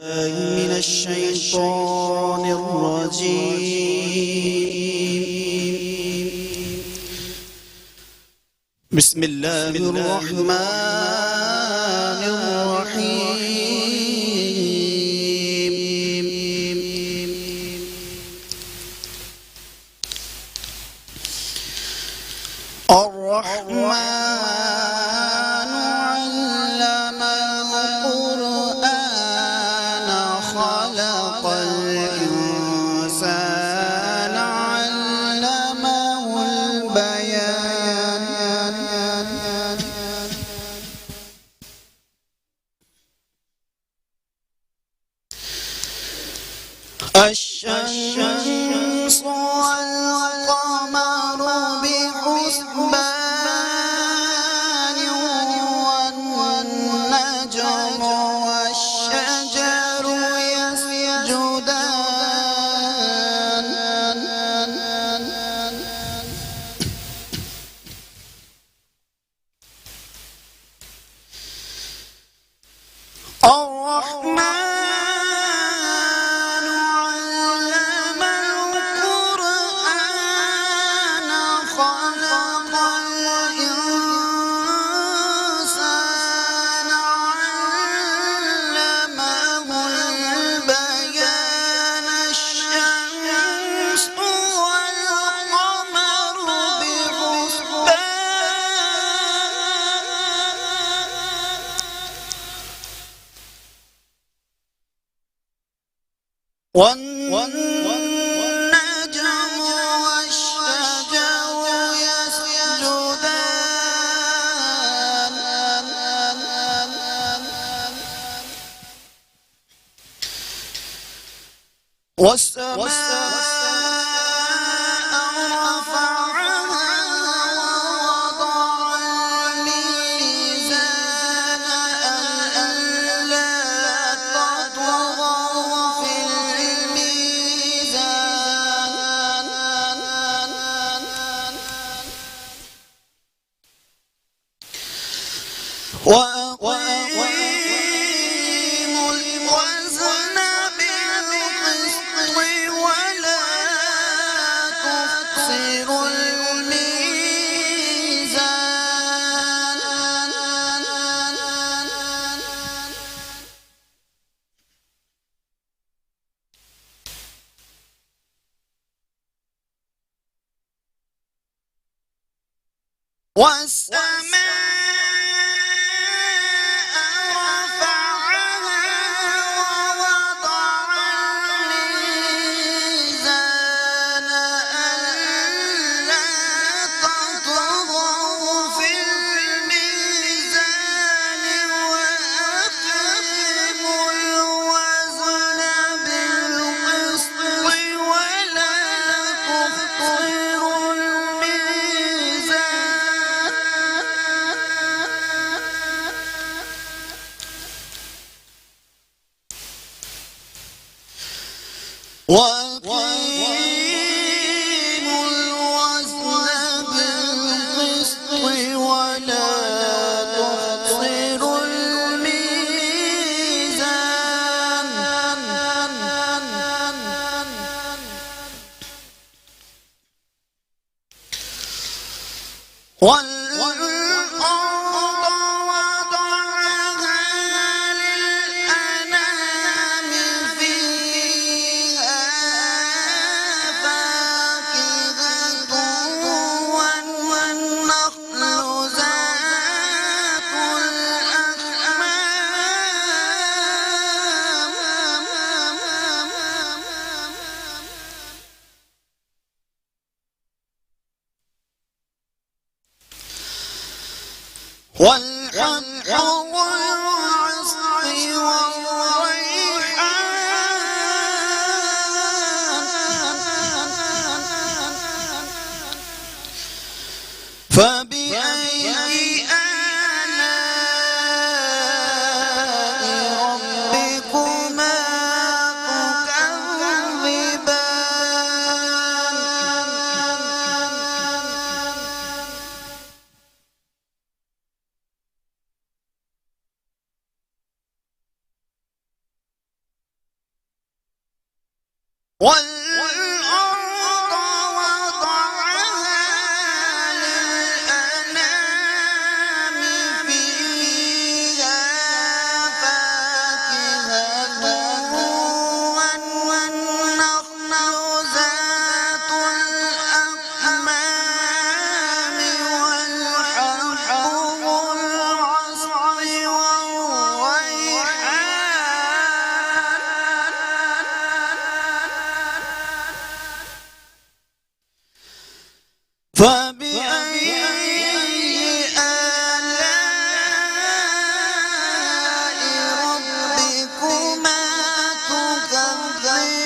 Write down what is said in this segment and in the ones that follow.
من الشيطان الرجيم. بسم الله الرحمن الرحيم. الرحمن علم القرآن خلق الإنسان علمه البيان. الشمس والقمر بحسبان والنجم والشجر يسجدان. الرحمن والنجم والشجر يسجدان. والسماء رفعها ووضع الميزان ألا تطغوا في الميزان. وأقيموا الوزن بالقسط ولا تخسروا الميزان. والسماء رفعها ووضع الميزان ألا تطغوا في الميزان وأقيموا الوزن بالقسط ولا تخسروا الميزان. وأقيموا الوزن بالقسط ولا تخسروا الميزان. والأرض وضعها للأنام فيها فاكهة والنخل ذات الأكمام. والحب والعصف والريحان. فبأي آلاء ربكما تكذبان. والأرض وضعها للأنام فيها فاكهة والنخل ذات الأكمام والحب ذو العصف والريحان فبأي آلاء ربكما تكذبان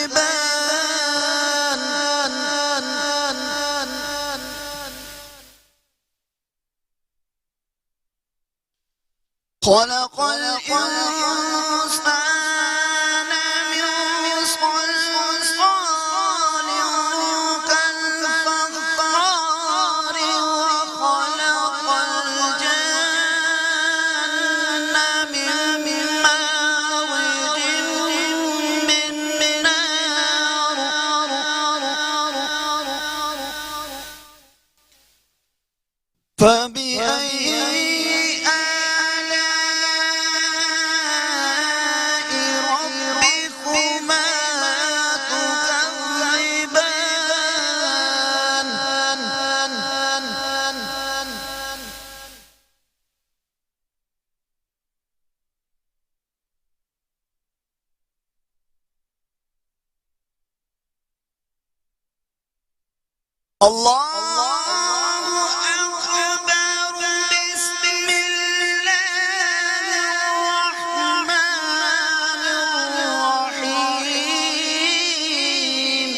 خلق الإنسان من صلصال كالفخار وخلق الجن من مارج من نار فبأي آلاء ربكما تكذبان الله أكبر بسم الله الرحمن الرحيم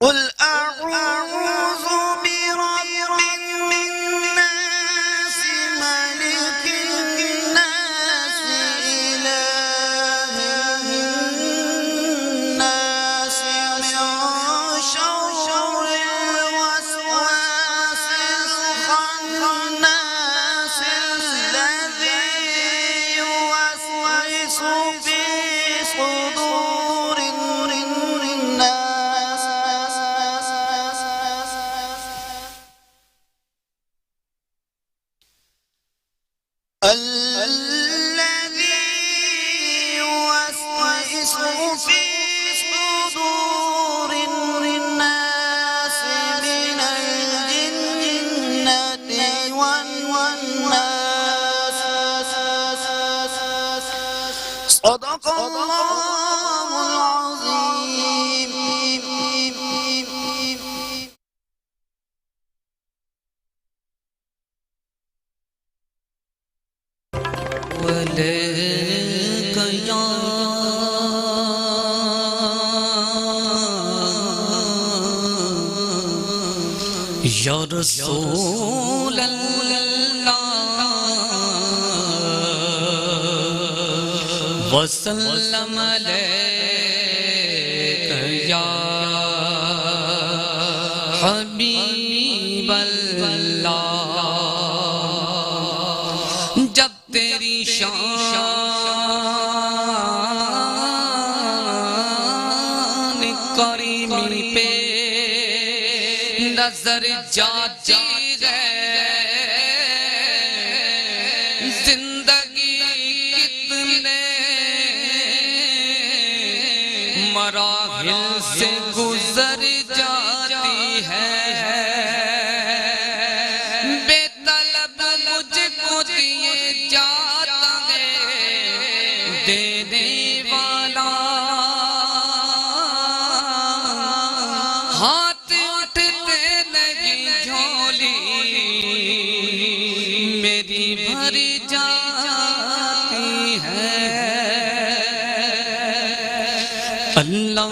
قل أعوذ برب الناس ملك الناس إله الناس من شر الوسواس الخناس الذي يوسوس في صدور الناس الذي يوسوس في صدور الناس من الجنة والناس صدق الله العظيم وليك يا رسول الله وسلم عليك يا حبيب الله جب تیری شان کریمی پہ نظر جاتی ہے زندگی کتنے مراحل سے گزر جاتی ہے بے طلب مجھ کو دیے جاتا ہے دینے والا ہاتھ اٹھتے نہیں جھولی میری بھر جاتی ہے اللہ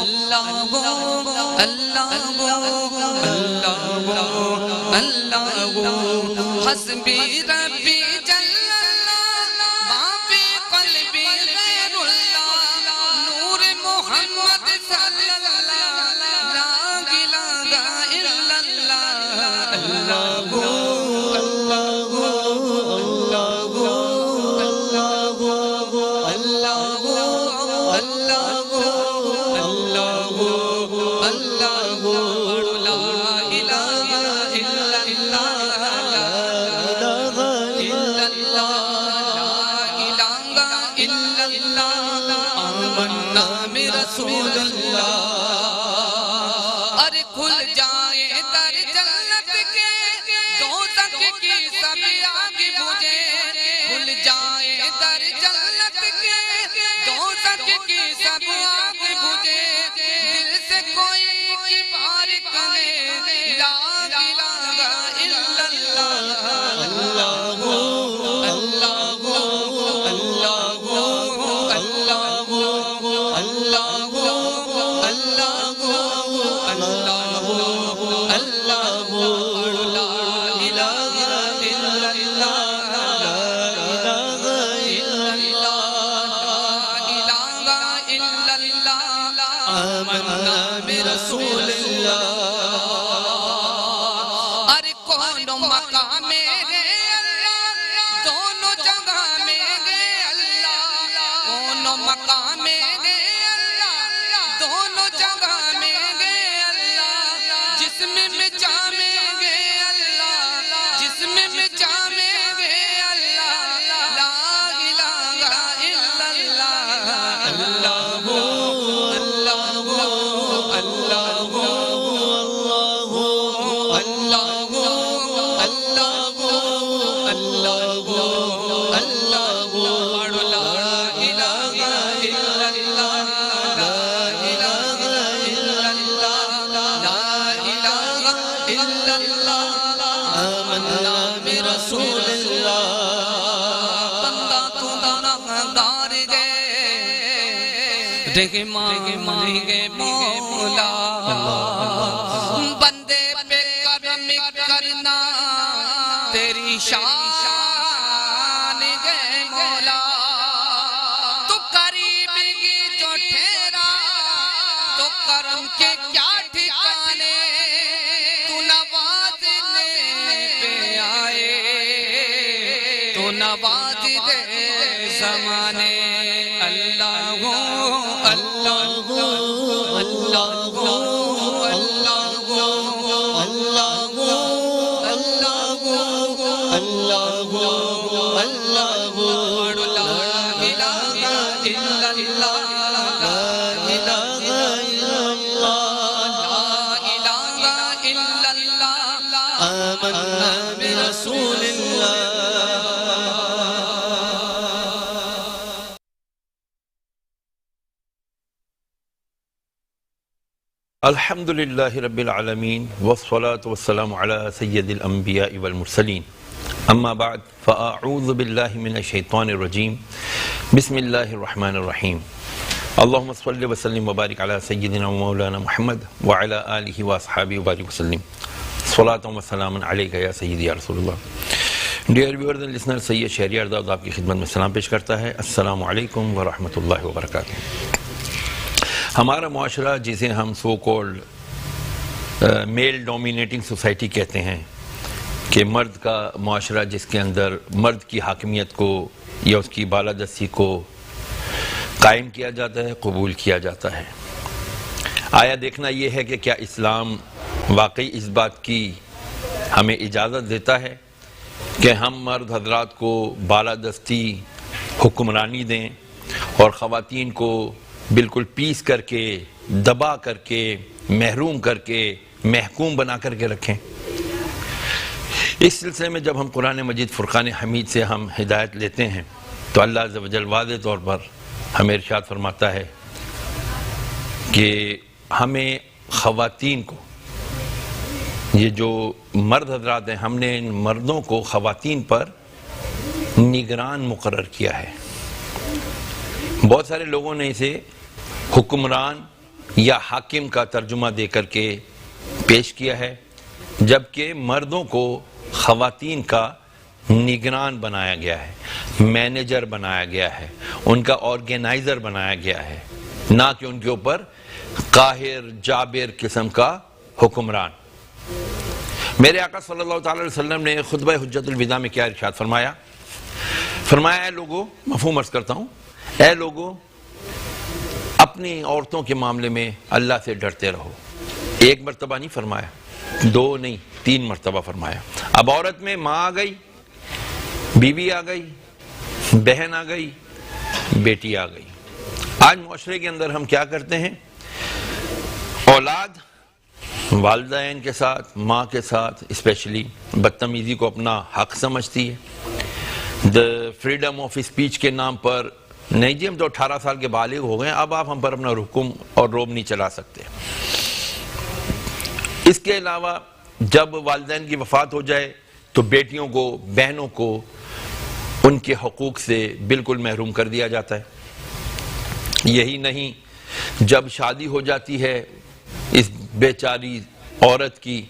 اللہ اللہ حسبی ربی جل اللہ ما فی قلبی غیر اللہ نور محمد صلی اللہ لا الہ الا اللہ رسول اللہ ارے کھل جائے در جنت کے دوزخ کی سب آگ بجھے کھل جائے در جنت کے دوزخ کی سب آگ بجھے دل سے کوئی کبار کرے لا الہ الا اللہ رسول اللہ ارے کون مقام میرے اللہ دونوں جگہ میرے اللہ کون مقام میرے اللہ دونوں جگہ میرے اللہ جسم میں جامے گے اللہ جسم میں جامے گے اللہ لا الہ الا اللہ رسول اللہ بندہ تو دار گئے رحمان گے مولا بندے پہ کرم کرنا تیری شان گے مولا تو قریب کی جو ٹھہرا تو کرم کے کیا ٹھکانے تو نوازنے پہ آئے تو نواز دے زمانے اللہ اللہ اللہ رسول اللہ الحمد للہ رب العالمین والصلاة والسلام علی سید الانبیاء والمرسلین اما بعد فاعوذ باللہ من الشیطان الرجیم بسم اللہ الرحمن الرحیم اللہم صلی وسلم وبارک علی سیدنا مولانا محمد وعلی آلہ واصحابہ وبارک وسلم صلاة و سلام علیکہ یا سیدی یا رسول اللہ. ڈیئر ویورز اینڈ لسنر، سید شہریار داؤد آپ کی خدمت میں سلام پیش کرتا ہے. السلام علیکم ورحمۃ اللہ وبرکاتہ. ہمارا معاشرہ جسے ہم سو کولڈ میل ڈومینیٹنگ سوسائٹی کہتے ہیں، کہ مرد کا معاشرہ جس کے اندر مرد کی حاکمیت کو یا اس کی بالادستی کو قائم کیا جاتا ہے، قبول کیا جاتا ہے. آیا دیکھنا یہ ہے کہ کیا اسلام واقعی اس بات کی ہمیں اجازت دیتا ہے کہ ہم مرد حضرات کو بالادستی حکمرانی دیں اور خواتین کو بالکل پیس کر کے، دبا کر کے، محروم کر کے، محکوم بنا کر کے رکھیں. اس سلسلے میں جب ہم قرآن مجید فرقان حمید سے ہم ہدایت لیتے ہیں تو اللہ عز و جل واضح طور پر ہمیں ارشاد فرماتا ہے کہ ہمیں خواتین کو، یہ جو مرد حضرات ہیں، ہم نے ان مردوں کو خواتین پر نگران مقرر کیا ہے. بہت سارے لوگوں نے اسے حکمران یا حاکم کا ترجمہ دے کر کے پیش کیا ہے، جبکہ مردوں کو خواتین کا نگران بنایا گیا ہے، مینیجر بنایا گیا ہے، ان کا آرگینائزر بنایا گیا ہے، نہ کہ ان کے اوپر قاہر جابر قسم کا حکمران۔ میرے آقا صلی اللہ تعالی علیہ وسلم نے خطبہ حجت الوداع میں کیا ارشاد فرمایا؟ فرمایا اے لوگو، مفہوم عرض کرتا ہوں، اے لوگو اپنی عورتوں کے معاملے میں اللہ سے ڈرتے رہو۔ ایک مرتبہ نہیں فرمایا، دو نہیں، 3 مرتبہ فرمایا۔ اب عورت میں ماں آ گئی، بیوی آ گئی، بہن آ گئی، بیٹی آ گئی۔ آج معاشرے کے اندر ہم کیا کرتے ہیں؟ اولاد والدین کے ساتھ، ماں کے ساتھ اسپیشلی بدتمیزی کو اپنا حق سمجھتی ہے۔ فریڈم آف اسپیچ کے نام پر، نہیں جی ہم تو 18 سال کے بالغ ہو گئے، اب آپ ہم پر اپنا حکم اور روب نہیں چلا سکتے۔ اس کے علاوہ جب والدین کی وفات ہو جائے تو بیٹیوں کو، بہنوں کو ان کے حقوق سے بالکل محروم کر دیا جاتا ہے۔ یہی نہیں، جب شادی ہو جاتی ہے اس بیچاری عورت کی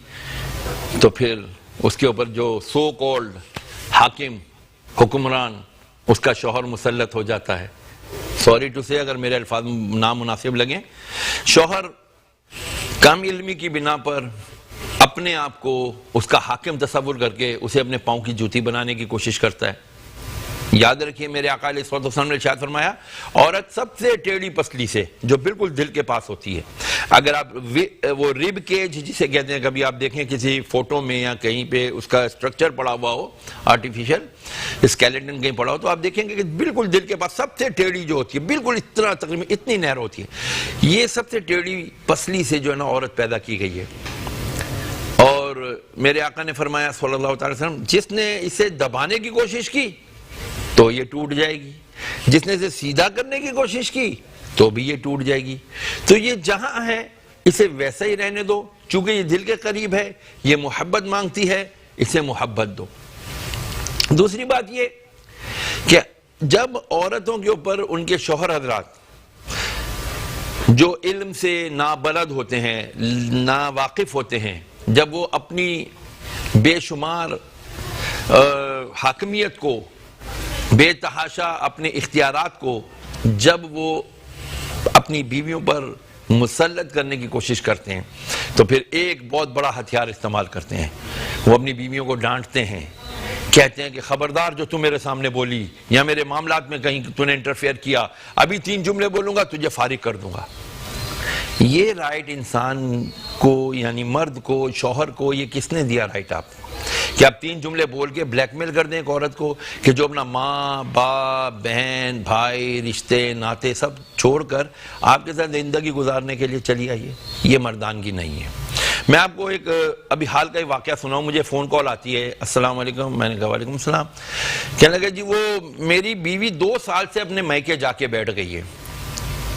تو پھر اس کے اوپر جو سو کالڈ حاکم، حکمران، اس کا شوہر مسلط ہو جاتا ہے۔ سوری ٹو سے اگر میرے الفاظ نامناسب لگیں، شوہر کم علمی کی بنا پر اپنے آپ کو اس کا حاکم تصور کر کے اسے اپنے پاؤں کی جوتی بنانے کی کوشش کرتا ہے۔ یاد رکھیے میرے آقا علیہ الصلوۃ والسلام نے ارشاد فرمایا، عورت سب سے ٹیڑھی پسلی سے جو بالکل دل کے پاس ہوتی ہے، اگر آپ وہ ریب کیج جسے کہتے ہیں، کبھی آپ دیکھیں کسی فوٹو میں یا کہیں پہ اس کا اسٹرکچر پڑا ہوا ہو، آرٹیفیشل اسکیلیٹن کہیں پڑا ہو، تو آپ دیکھیں گے کہ بالکل دل کے پاس سب سے ٹیڑھی جو ہوتی ہے، بالکل اتنا تقریباً اتنی نہر ہوتی ہے، یہ سب سے ٹیڑھی پسلی سے جو ہے نا عورت پیدا کی گئی ہے۔ اور میرے آقا نے فرمایا صلی اللہ علیہ وسلم، جس نے اسے دبانے کی کوشش کی تو یہ ٹوٹ جائے گی، جس نے اسے سیدھا کرنے کی کوشش کی تو بھی یہ ٹوٹ جائے گی۔ تو یہ جہاں ہے اسے ویسا ہی رہنے دو، چونکہ یہ دل کے قریب ہے، یہ محبت مانگتی ہے، اسے محبت دو۔ دوسری بات یہ کہ جب عورتوں کے اوپر ان کے شوہر حضرات جو علم سے نابلد ہوتے ہیں، ناواقف ہوتے ہیں، جب وہ اپنی بے شمار حاکمیت کو، بے تحاشا اپنے اختیارات کو جب وہ اپنی بیویوں پر مسلط کرنے کی کوشش کرتے ہیں تو پھر ایک بہت بڑا ہتھیار استعمال کرتے ہیں، وہ اپنی بیویوں کو ڈانٹتے ہیں، کہتے ہیں کہ خبردار جو تم میرے سامنے بولی یا میرے معاملات میں کہیں تو نے انٹرفیئر کیا، ابھی 3 جملے بولوں گا تجھے فارغ کر دوں گا۔ یہ رائٹ انسان کو، یعنی مرد کو، شوہر کو، یہ کس نے دیا رائٹ آپ کو کہ آپ 3 جملے بول کے بلیک میل کر دیں ایک عورت کو کہ جو اپنا ماں، باپ، بہن، بھائی، رشتے ناتے سب چھوڑ کر آپ کے ساتھ زندگی گزارنے کے لیے چلی آئیے؟ یہ مردانگی نہیں ہے۔ میں آپ کو ایک ابھی حال کا ہی واقعہ سناؤں، مجھے فون کال آتی ہے، السلام علیکم، میں نے کہا وعلیکم السلام، کہنے لگا جی وہ میری بیوی 2 سال سے اپنے میکے جا کے بیٹھ گئی ہے۔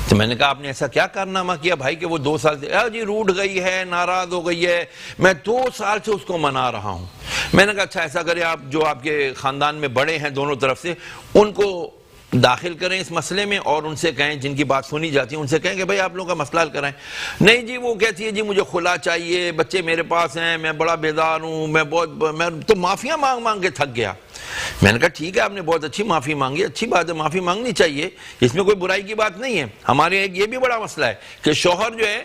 تو میں نے کہا آپ نے ایسا کیا کارنامہ کیا بھائی کہ وہ 2 سال سے جی روٹھ گئی ہے، ناراض ہو گئی ہے، میں 2 سال سے اس کو منا رہا ہوں۔ میں نے کہا اچھا ایسا کرے آپ جو آپ کے خاندان میں بڑے ہیں دونوں طرف سے، ان کو داخل کریں اس مسئلے میں اور ان سے کہیں، جن کی بات سنی جاتی ہے ان سے کہیں کہ بھائی آپ لوگوں کا مسئلہ حل کرائیں۔ نہیں جی وہ کہتی ہے جی مجھے خلا چاہیے، بچے میرے پاس ہیں، میں بڑا بیزار ہوں، میں تو معافیاں مانگ مانگ کے تھک گیا۔ میں نے کہا ٹھیک ہے آپ نے بہت اچھی معافی مانگی، اچھی بات ہے، معافی مانگنی چاہیے، اس میں کوئی برائی کی بات نہیں ہے۔ ہمارے ایک یہ بھی بڑا مسئلہ ہے کہ شوہر جو ہے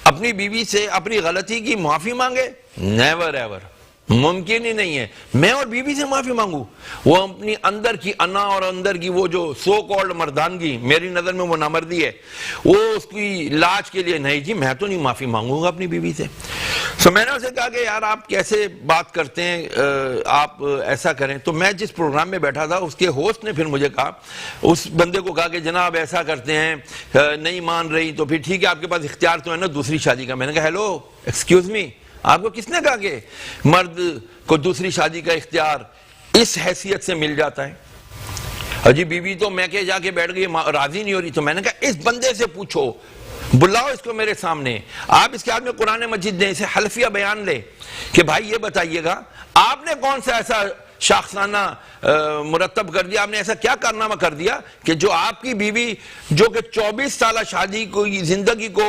اپنی بیوی سے اپنی غلطی کی معافی مانگے، نیور ایور، ممکن ہی نہیں ہے۔ میں اور بیوی سے معافی مانگوں؟ وہ اپنی اندر کی انا اور اندر کی وہ جو سو کالڈ مردانگی، میری نظر میں وہ نامردی ہے، وہ اس کی لاج کے لیے نہیں جی میں تو نہیں معافی مانگوں گا اپنی بیوی سے۔ تو میں نے اسے کہا کہ یار آپ کیسے بات کرتے ہیں، آپ ایسا کریں۔ تو میں جس پروگرام میں بیٹھا تھا اس کے ہوسٹ نے پھر مجھے کہا، اس بندے کو کہا کہ جناب ایسا کرتے ہیں، نہیں مان رہی تو پھر ٹھیک ہے آپ کے پاس اختیار تو ہے نا دوسری شادی کا۔ میں نے کہا ہیلو ایکسکیوز می، آپ کو کس نے کہا کہ مرد کو دوسری شادی کا اختیار اس حیثیت سے مل جاتا ہے؟ اجی بیوی تو میں کہ جا کے بیٹھ گئی، راضی نہیں ہو رہی۔ تو میں نے کہا اس بندے سے پوچھو، بلاؤ اس کو میرے سامنے، آپ اس کے ہاتھ میں قرآن مجید دیں، اسے حلفیہ بیان لے کہ بھائی یہ بتائیے گا آپ نے کون سا ایسا شاخسانہ مرتب کر دیا، آپ نے ایسا کیا کارنامہ کر دیا کہ جو آپ کی بیوی جو کہ 24 سالہ شادی کو زندگی کو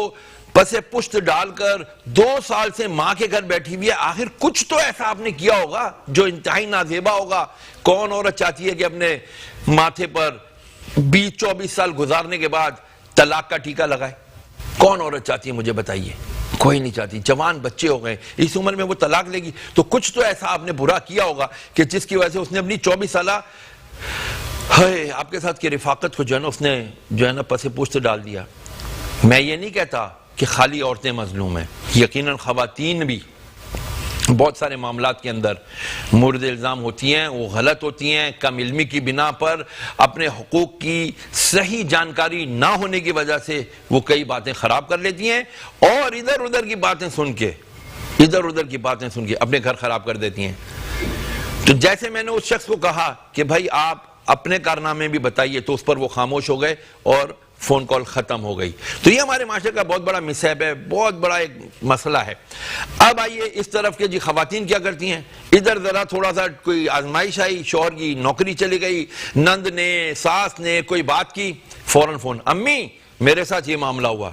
پس پشت ڈال کر 2 سال سے ماں کے گھر بیٹھی ہوئی ہے، آخر کچھ تو ایسا آپ نے کیا ہوگا جو انتہائی نازیبا ہوگا۔ کون عورت چاہتی ہے کہ اپنے ماتھے پر 20-24 سال گزارنے کے بعد طلاق کا ٹیکہ لگائے؟ کون عورت چاہتی ہے؟ مجھے بتائیے۔ کوئی نہیں چاہتی۔ جوان بچے ہو گئے، اس عمر میں وہ طلاق لے گی تو کچھ تو ایسا آپ نے برا کیا ہوگا کہ جس کی وجہ سے اس نے اپنی 24 سالہ آپ کے ساتھ کی رفاقت کو جو ہے نا اس نے جو ہے نا پس پشت ڈال دیا۔ میں یہ نہیں کہتا کہ خالی عورتیں مظلوم ہیں، یقیناً خواتین بھی بہت سارے معاملات کے اندر مورد الزام ہوتی ہیں، وہ غلط ہوتی ہیں، کم علمی کی بنا پر اپنے حقوق کی صحیح جانکاری نہ ہونے کی وجہ سے وہ کئی باتیں خراب کر لیتی ہیں اور ادھر ادھر کی باتیں سن کے اپنے گھر خراب کر دیتی ہیں۔ تو جیسے میں نے اس شخص کو کہا کہ بھائی آپ اپنے کارنامے بھی بتائیے، تو اس پر وہ خاموش ہو گئے اور فون کال ختم ہو گئی۔ تو یہ ہمارے معاشرے کا بہت بڑا مصیب ہے، بہت بڑا ایک مسئلہ ہے۔ اب آئیے اس طرف کہ جی خواتین کیا کرتی ہیں، ادھر ذرا تھوڑا سا کوئی آزمائش آئی، شوہر کی نوکری چلی گئی، نند نے ساس نے کوئی بات کی، فوراً فون، امی میرے ساتھ یہ معاملہ ہوا۔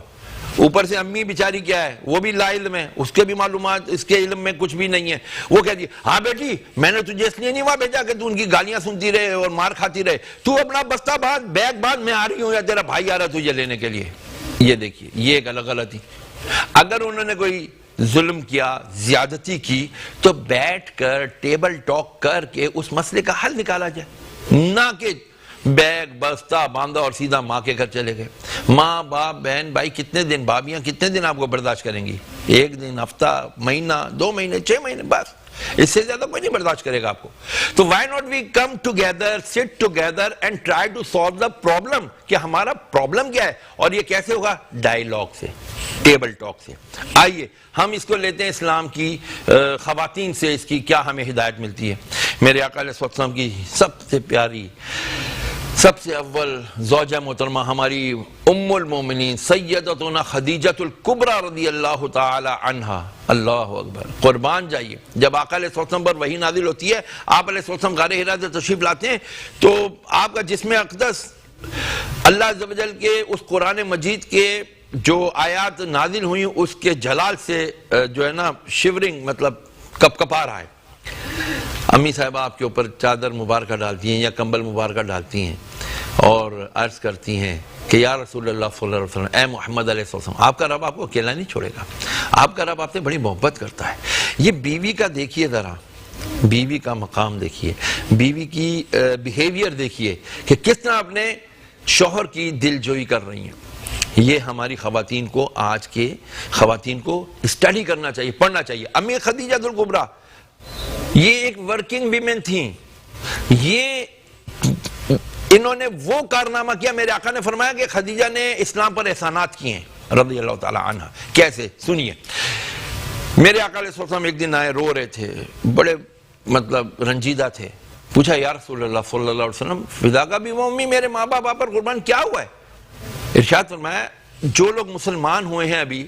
اوپر سے امی بیچاری کیا ہے، وہ بھی لا علم ہے، اس کے بھی معلومات اس کے علم میں کچھ بھی نہیں ہے۔ وہ کہتی ہے ہاں بیٹی میں نے تجھے اس لیے نہیں وہاں بھیجا کہ تو ان کی گالیاں سنتی رہے اور مار کھاتی رہے، تو اپنا بستہ باندھ، بیگ باندھ، میں آ رہی ہوں یا تیرا بھائی آ رہا تجھے لینے کے لیے۔ یہ دیکھیے یہ ایک الگ غلطی۔ اگر انہوں نے کوئی ظلم کیا، زیادتی کی، تو بیٹھ کر ٹیبل ٹاک کر کے اس مسئلے کا حل نکالا جائے، نہ کہ بیگ بستہ باندھا اور سیدھا ماں کے گھر چلے گئے۔ ماں باپ بہن بھائی کتنے دن، بھابیاں کتنے دن آپ کو برداشت کریں گی؟ 1 دن، ہفتہ، مہینہ، 2 مہینے، 6 مہینے، بس اس سے زیادہ کوئی نہیں برداشت کرے گا آپ کو۔ تو why not we come together, sit together and try to solve the problem کہ ہمارا پرابلم کیا ہے، اور یہ کیسے ہوگا؟ ڈائیلاگ سے، ٹیبل ٹاک سے۔ آئیے ہم اس کو لیتے ہیں اسلام کی خواتین سے، اس کی کیا ہمیں ہدایت ملتی ہے۔ میرے آقا علیہ السلام کی سب سے پیاری، سب سے اول زوجہ محترمہ ہماری ام المومنین سیدتنا خدیجۃ الکبریٰ رضی اللہ تعالی عنہا، اللہ اکبر، قربان جائیے۔ جب آقا علیہ السلام پر وحی نازل ہوتی ہے، آپ علیہ السلام غار حرا سے تشریف لاتے ہیں، تو آپ کا جسم اقدس اللہ عز و جل کے اس قرآن مجید کے جو آیات نازل ہوئی اس کے جلال سے جو ہے نا شیورنگ، مطلب کپ کپا رہا ہے۔ امی صاحبہ آپ کے اوپر چادر مبارکہ ڈالتی ہیں یا کمبل مبارکہ ڈالتی ہیں اور عرض کرتی ہیں کہ یا رسول اللہ صلی اللہ علیہ وسلم، اے محمد علیہ السلام، آپ کا رب آپ کو اکیلا نہیں چھوڑے گا، آپ کا رب آپ سے بڑی محبت کرتا ہے۔ یہ بیوی کا دیکھیے ذرا، بیوی کا مقام دیکھیے، بیوی کی بیہیویئر دیکھیے کہ کس طرح اپنے شوہر کی دل جوئی کر رہی ہیں۔ یہ ہماری خواتین کو، آج کے خواتین کو اسٹڈی کرنا چاہیے، پڑھنا چاہیے۔ امی خدیجہ الکبریٰ یہ ایک ورکنگ ویمن تھیں، یہ انہوں نے وہ کارنامہ کیا، میرے آقا نے فرمایا کہ خدیجہ نے اسلام پر احسانات کیے ہیں رضی اللہ تعالی عنہ۔ کیسے؟ سنیے۔ میرے آقا علیہ السلام ایک دن آئے، رو رہے تھے، بڑے مطلب رنجیدہ تھے۔ پوچھا یا رسول اللہ صلی اللہ علیہ وسلم، فدا کا بھی وہ امی، میرے ماں باپ آپ پر قربان، کیا ہوا ہے؟ ارشاد فرمایا جو لوگ مسلمان ہوئے ہیں ابھی،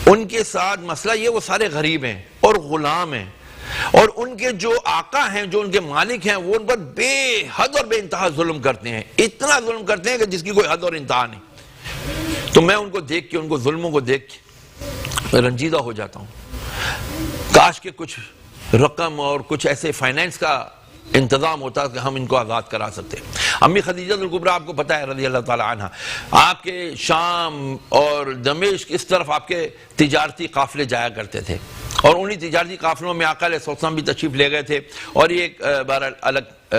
ان کے ساتھ مسئلہ یہ وہ سارے غریب ہیں اور غلام ہیں، اور ان کے جو آقا ہیں، جو ان کے مالک ہیں، وہ ان پر بے حد اور بے انتہا ظلم کرتے ہیں، اتنا ظلم کرتے ہیں کہ جس کی کوئی حد اور انتہا نہیں۔ تو میں ان کو دیکھ کے، ان کو ظلموں کو دیکھ کے رنجیدہ ہو جاتا ہوں۔ کاش کہ کچھ رقم اور کچھ ایسے فائنینس کا انتظام ہوتا کہ ہم ان کو آزاد کرا سکتے۔ امی خدیجہ الکبریٰ آپ کو پتہ ہے رضی اللہ تعالی عنہ، آپ کے شام اور دمشق اس طرف آپ کے تجارتی قافلے جایا کرتے تھے، اور انہی تجارتی قافلوں میں آقا علیہ السلام بھی تشریف لے گئے تھے۔ اور یہ ایک بہرحال الگ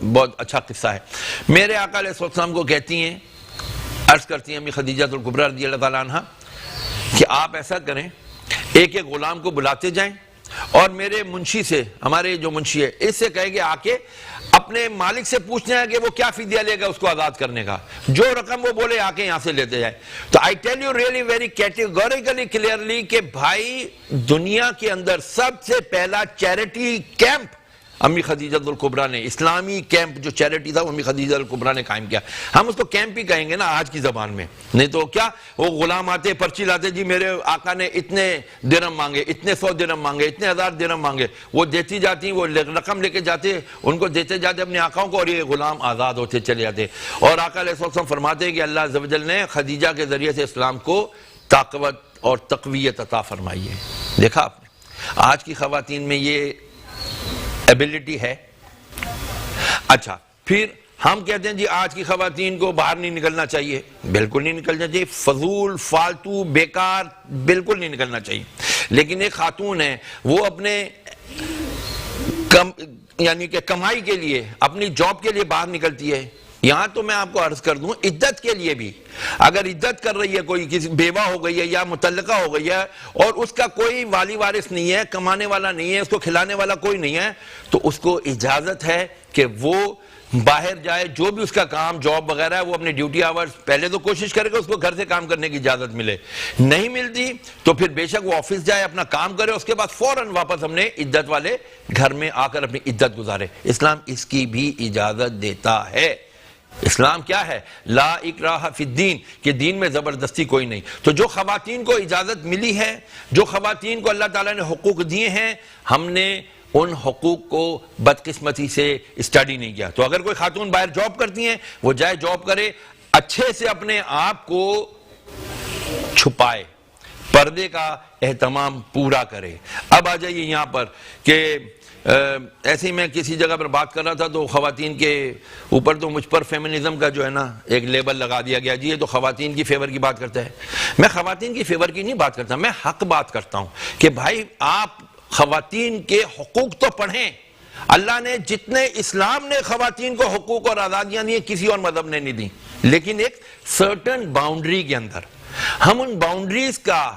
بہت اچھا قصہ ہے۔ میرے آقا علیہ السلام کو کہتی ہیں، عرض کرتی ہیں امی خدیجہ الکبریٰ رضی اللہ تعالی عنہ کہ آپ ایسا کریں، ایک ایک غلام کو بلاتے جائیں اور میرے منشی سے، ہمارے جو منشی ہے، اس سے کہے کہ آ کے اپنے مالک سے پوچھنے ہیں کہ وہ کیا فدیہ لے گا اس کو آزاد کرنے کا، جو رقم وہ بولے آ کے یہاں سے لیتے جائے۔ تو I tell you really very categorically clearly کہ بھائی دنیا کے اندر سب سے پہلا چیریٹی کیمپ امی خدیجہ الکبریٰ نے، اسلامی کیمپ جو چیریٹی تھا وہ امی خدیجہ الکبریٰ نے قائم کیا۔ ہم اس کو کیمپ ہی کہیں گے نا آج کی زبان میں، نہیں تو کیا وہ غلام آتے پرچی لاتے، جی میرے آقا نے اتنے درہم مانگے، اتنے 100 درہم مانگے، اتنے 1000 درہم مانگے، وہ دیتی جاتی، وہ رقم لے کے جاتے، ان کو دیتے جاتے اپنے آقاؤں کو، اور یہ غلام آزاد ہوتے چلے جاتے۔ اور آقا علیہ السلام فرماتے ہیں کہ اللہ عز و جل نے خدیجہ کے ذریعے سے اسلام کو طاقت اور تقویت عطا فرمائیے۔ دیکھا آپ نے آج کی خواتین میں یہ ایبلٹی ہے؟ اچھا، پھر ہم کہتے ہیں جی آج کی خواتین کو باہر نہیں نکلنا چاہیے، بالکل نہیں نکلنا چاہیے، فضول فالتو بیکار بالکل نہیں نکلنا چاہیے۔ لیکن ایک خاتون ہے وہ اپنے یعنی کہ کمائی کے لیے، اپنی جاب کے لیے باہر نکلتی ہے۔ یہاں تو میں آپ کو عرض کر دوں عدت کے لیے بھی، اگر عدت کر رہی ہے، کوئی کسی بیوہ ہو گئی ہے یا مطلقہ ہو گئی ہے اور اس کا کوئی والی وارث نہیں ہے، کمانے والا نہیں ہے، اس کو کھلانے والا کوئی نہیں ہے، تو اس کو اجازت ہے کہ وہ باہر جائے، جو بھی اس کا کام جاب وغیرہ ہے وہ اپنے ڈیوٹی آورز پہلے تو کوشش کرے گا اس کو گھر سے کام کرنے کی اجازت ملے، نہیں ملتی تو پھر بے شک وہ آفس جائے، اپنا کام کرے، اس کے بعد فوراً واپس اپنے عدت والے گھر میں آ کر اپنی عدت گزارے۔ اسلام اس کی بھی اجازت دیتا ہے۔ اسلام کیا ہے؟ لا اکراہ فی الدین، کہ دین میں زبردستی کوئی نہیں۔ تو جو خواتین کو اجازت ملی ہے، جو خواتین کو اللہ تعالیٰ نے حقوق دیے ہیں، ہم نے ان حقوق کو بدقسمتی سے اسٹڈی نہیں کیا۔ تو اگر کوئی خاتون باہر جاب کرتی ہیں، وہ جائے جاب کرے، اچھے سے اپنے آپ کو چھپائے، پردے کا اہتمام پورا کرے۔ اب آ جائیے یہاں پر کہ ایسے ہی میں کسی جگہ پر بات کر رہا تھا تو خواتین کے اوپر تو مجھ پر فیمنزم کا جو ہے نا ایک لیبل لگا دیا گیا، جی یہ تو خواتین کی فیور کی بات کرتا ہے۔ میں خواتین کی فیور کی نہیں بات کرتا، میں حق بات کرتا ہوں کہ بھائی آپ خواتین کے حقوق تو پڑھیں۔ اللہ نے جتنے اسلام نے خواتین کو حقوق اور آزادیاں دی کسی اور مذہب نے نہیں دی، لیکن ایک سرٹن باؤنڈری کے اندر ہم ان باؤنڈریز کا،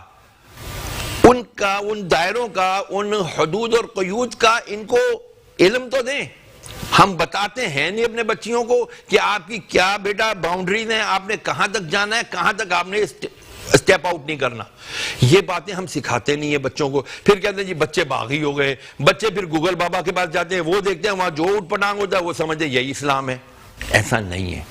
ان دائروں کا، ان حدود اور قیود کا ان کو علم تو دیں۔ ہم بتاتے ہیں نہیں اپنے بچیوں کو کہ آپ کی کیا بیٹا باؤنڈریز ہیں، آپ نے کہاں تک جانا ہے، کہاں تک آپ نے اسٹیپ آؤٹ نہیں کرنا۔ یہ باتیں ہم سکھاتے نہیں ہیں بچوں کو۔ پھر کہتے ہیں جی بچے باغی ہو گئے، بچے پھر گوگل بابا کے پاس جاتے ہیں، وہ دیکھتے ہیں وہاں جو اوٹ پٹانگ ہوتا ہے وہ سمجھتے یہی اسلام ہے۔ ایسا نہیں ہے،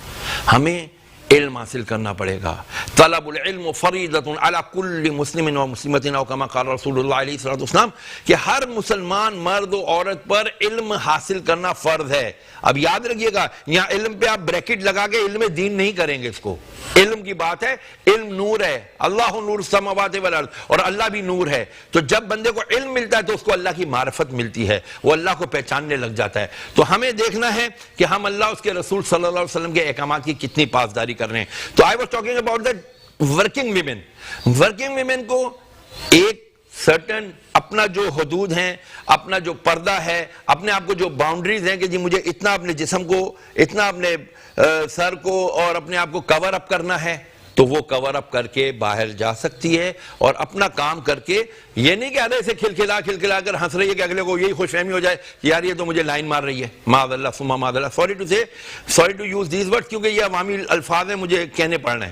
ہمیں علم حاصل کرنا پڑے گا۔ طلب العلم فریضۃ علی کل مسلم و مسلمۃ، او کما قال رسول اللہ علیہ الصلوۃ والسلام، کہ ہر مسلمان مرد و عورت پر علم حاصل کرنا فرض ہے۔ اب یاد رکھیے گا یہاں علم پہ آپ بریکٹ لگا کے علم دین نہیں کریں گے، اس کو علم کی بات ہے۔ علم نور ہے، اللہ نور السماوات والارض، اور اللہ بھی نور ہے۔ تو جب بندے کو علم ملتا ہے تو اس کو اللہ کی معرفت ملتی ہے، وہ اللہ کو پہچاننے لگ جاتا ہے۔ تو ہمیں دیکھنا ہے کہ ہم اللہ اس کے رسول صلی اللہ علیہ وسلم کے احکامات کی کتنی پاسداری کر رہے ہیں۔ تو I was talking about the working women۔ working women کو ایک سرٹن اپنا جو حدود ہیں، اپنا جو پردہ ہے، اپنے آپ کو جو باؤنڈریز ہیں کہ جی مجھے اتنا اپنے جسم کو، اتنا اپنے سر کو اور اپنے آپ کو کور اپ کرنا ہے، تو وہ کور اپ کر کے باہر جا سکتی ہے اور اپنا کام کر کے، یہ نہیں کہ آدھے سے کھلکھلا کر ہنس رہی ہے کہ اگلے کو یہی خوش فہمی ہو جائے کہ یار یہ تو مجھے لائن مار رہی ہے، معاذ اللہ ثم معاذ اللہ، sorry to use these words کیونکہ یہ عوامی الفاظ ہیں، مجھے کہنے پڑنا ہے۔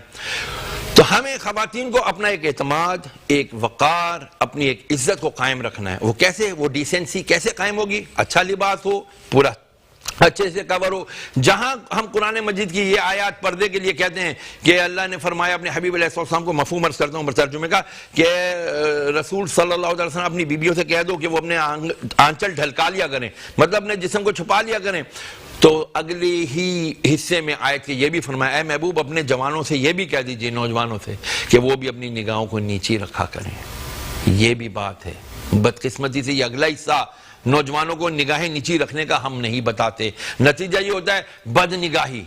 تو ہمیں خواتین کو اپنا ایک اعتماد، ایک وقار، اپنی ایک عزت کو قائم رکھنا ہے۔ وہ کیسے؟ وہ ڈیسنسی کیسے قائم ہوگی؟ اچھا لباس ہو، پورا اچھے سے کور ہو۔ جہاں ہم قرآن مجید کی یہ آیات پردے کے لیے کہتے ہیں کہ اللہ نے فرمایا اپنے حبیب علیہ السلام کو، مفہوم عرض کرتا ہوں ترجمے کا، کہ رسول صلی اللہ علیہ وسلم اپنی بیویوں سے کہہ دو کہ وہ اپنے آنچل ڈھلکا لیا کریں، مطلب اپنے جسم کو چھپا لیا کریں۔ تو اگلی ہی حصے میں آیت کے یہ بھی فرمایا، اے محبوب اپنے جوانوں سے یہ بھی کہہ دیجئے، نوجوانوں سے، کہ وہ بھی اپنی نگاہوں کو نیچی رکھا کریں۔ یہ بھی بات ہے۔ بدقسمتی سے یہ اگلا حصہ نوجوانوں کو نگاہیں نیچی رکھنے کا ہم نہیں بتاتے، نتیجہ یہ ہوتا ہے بد نگاہی،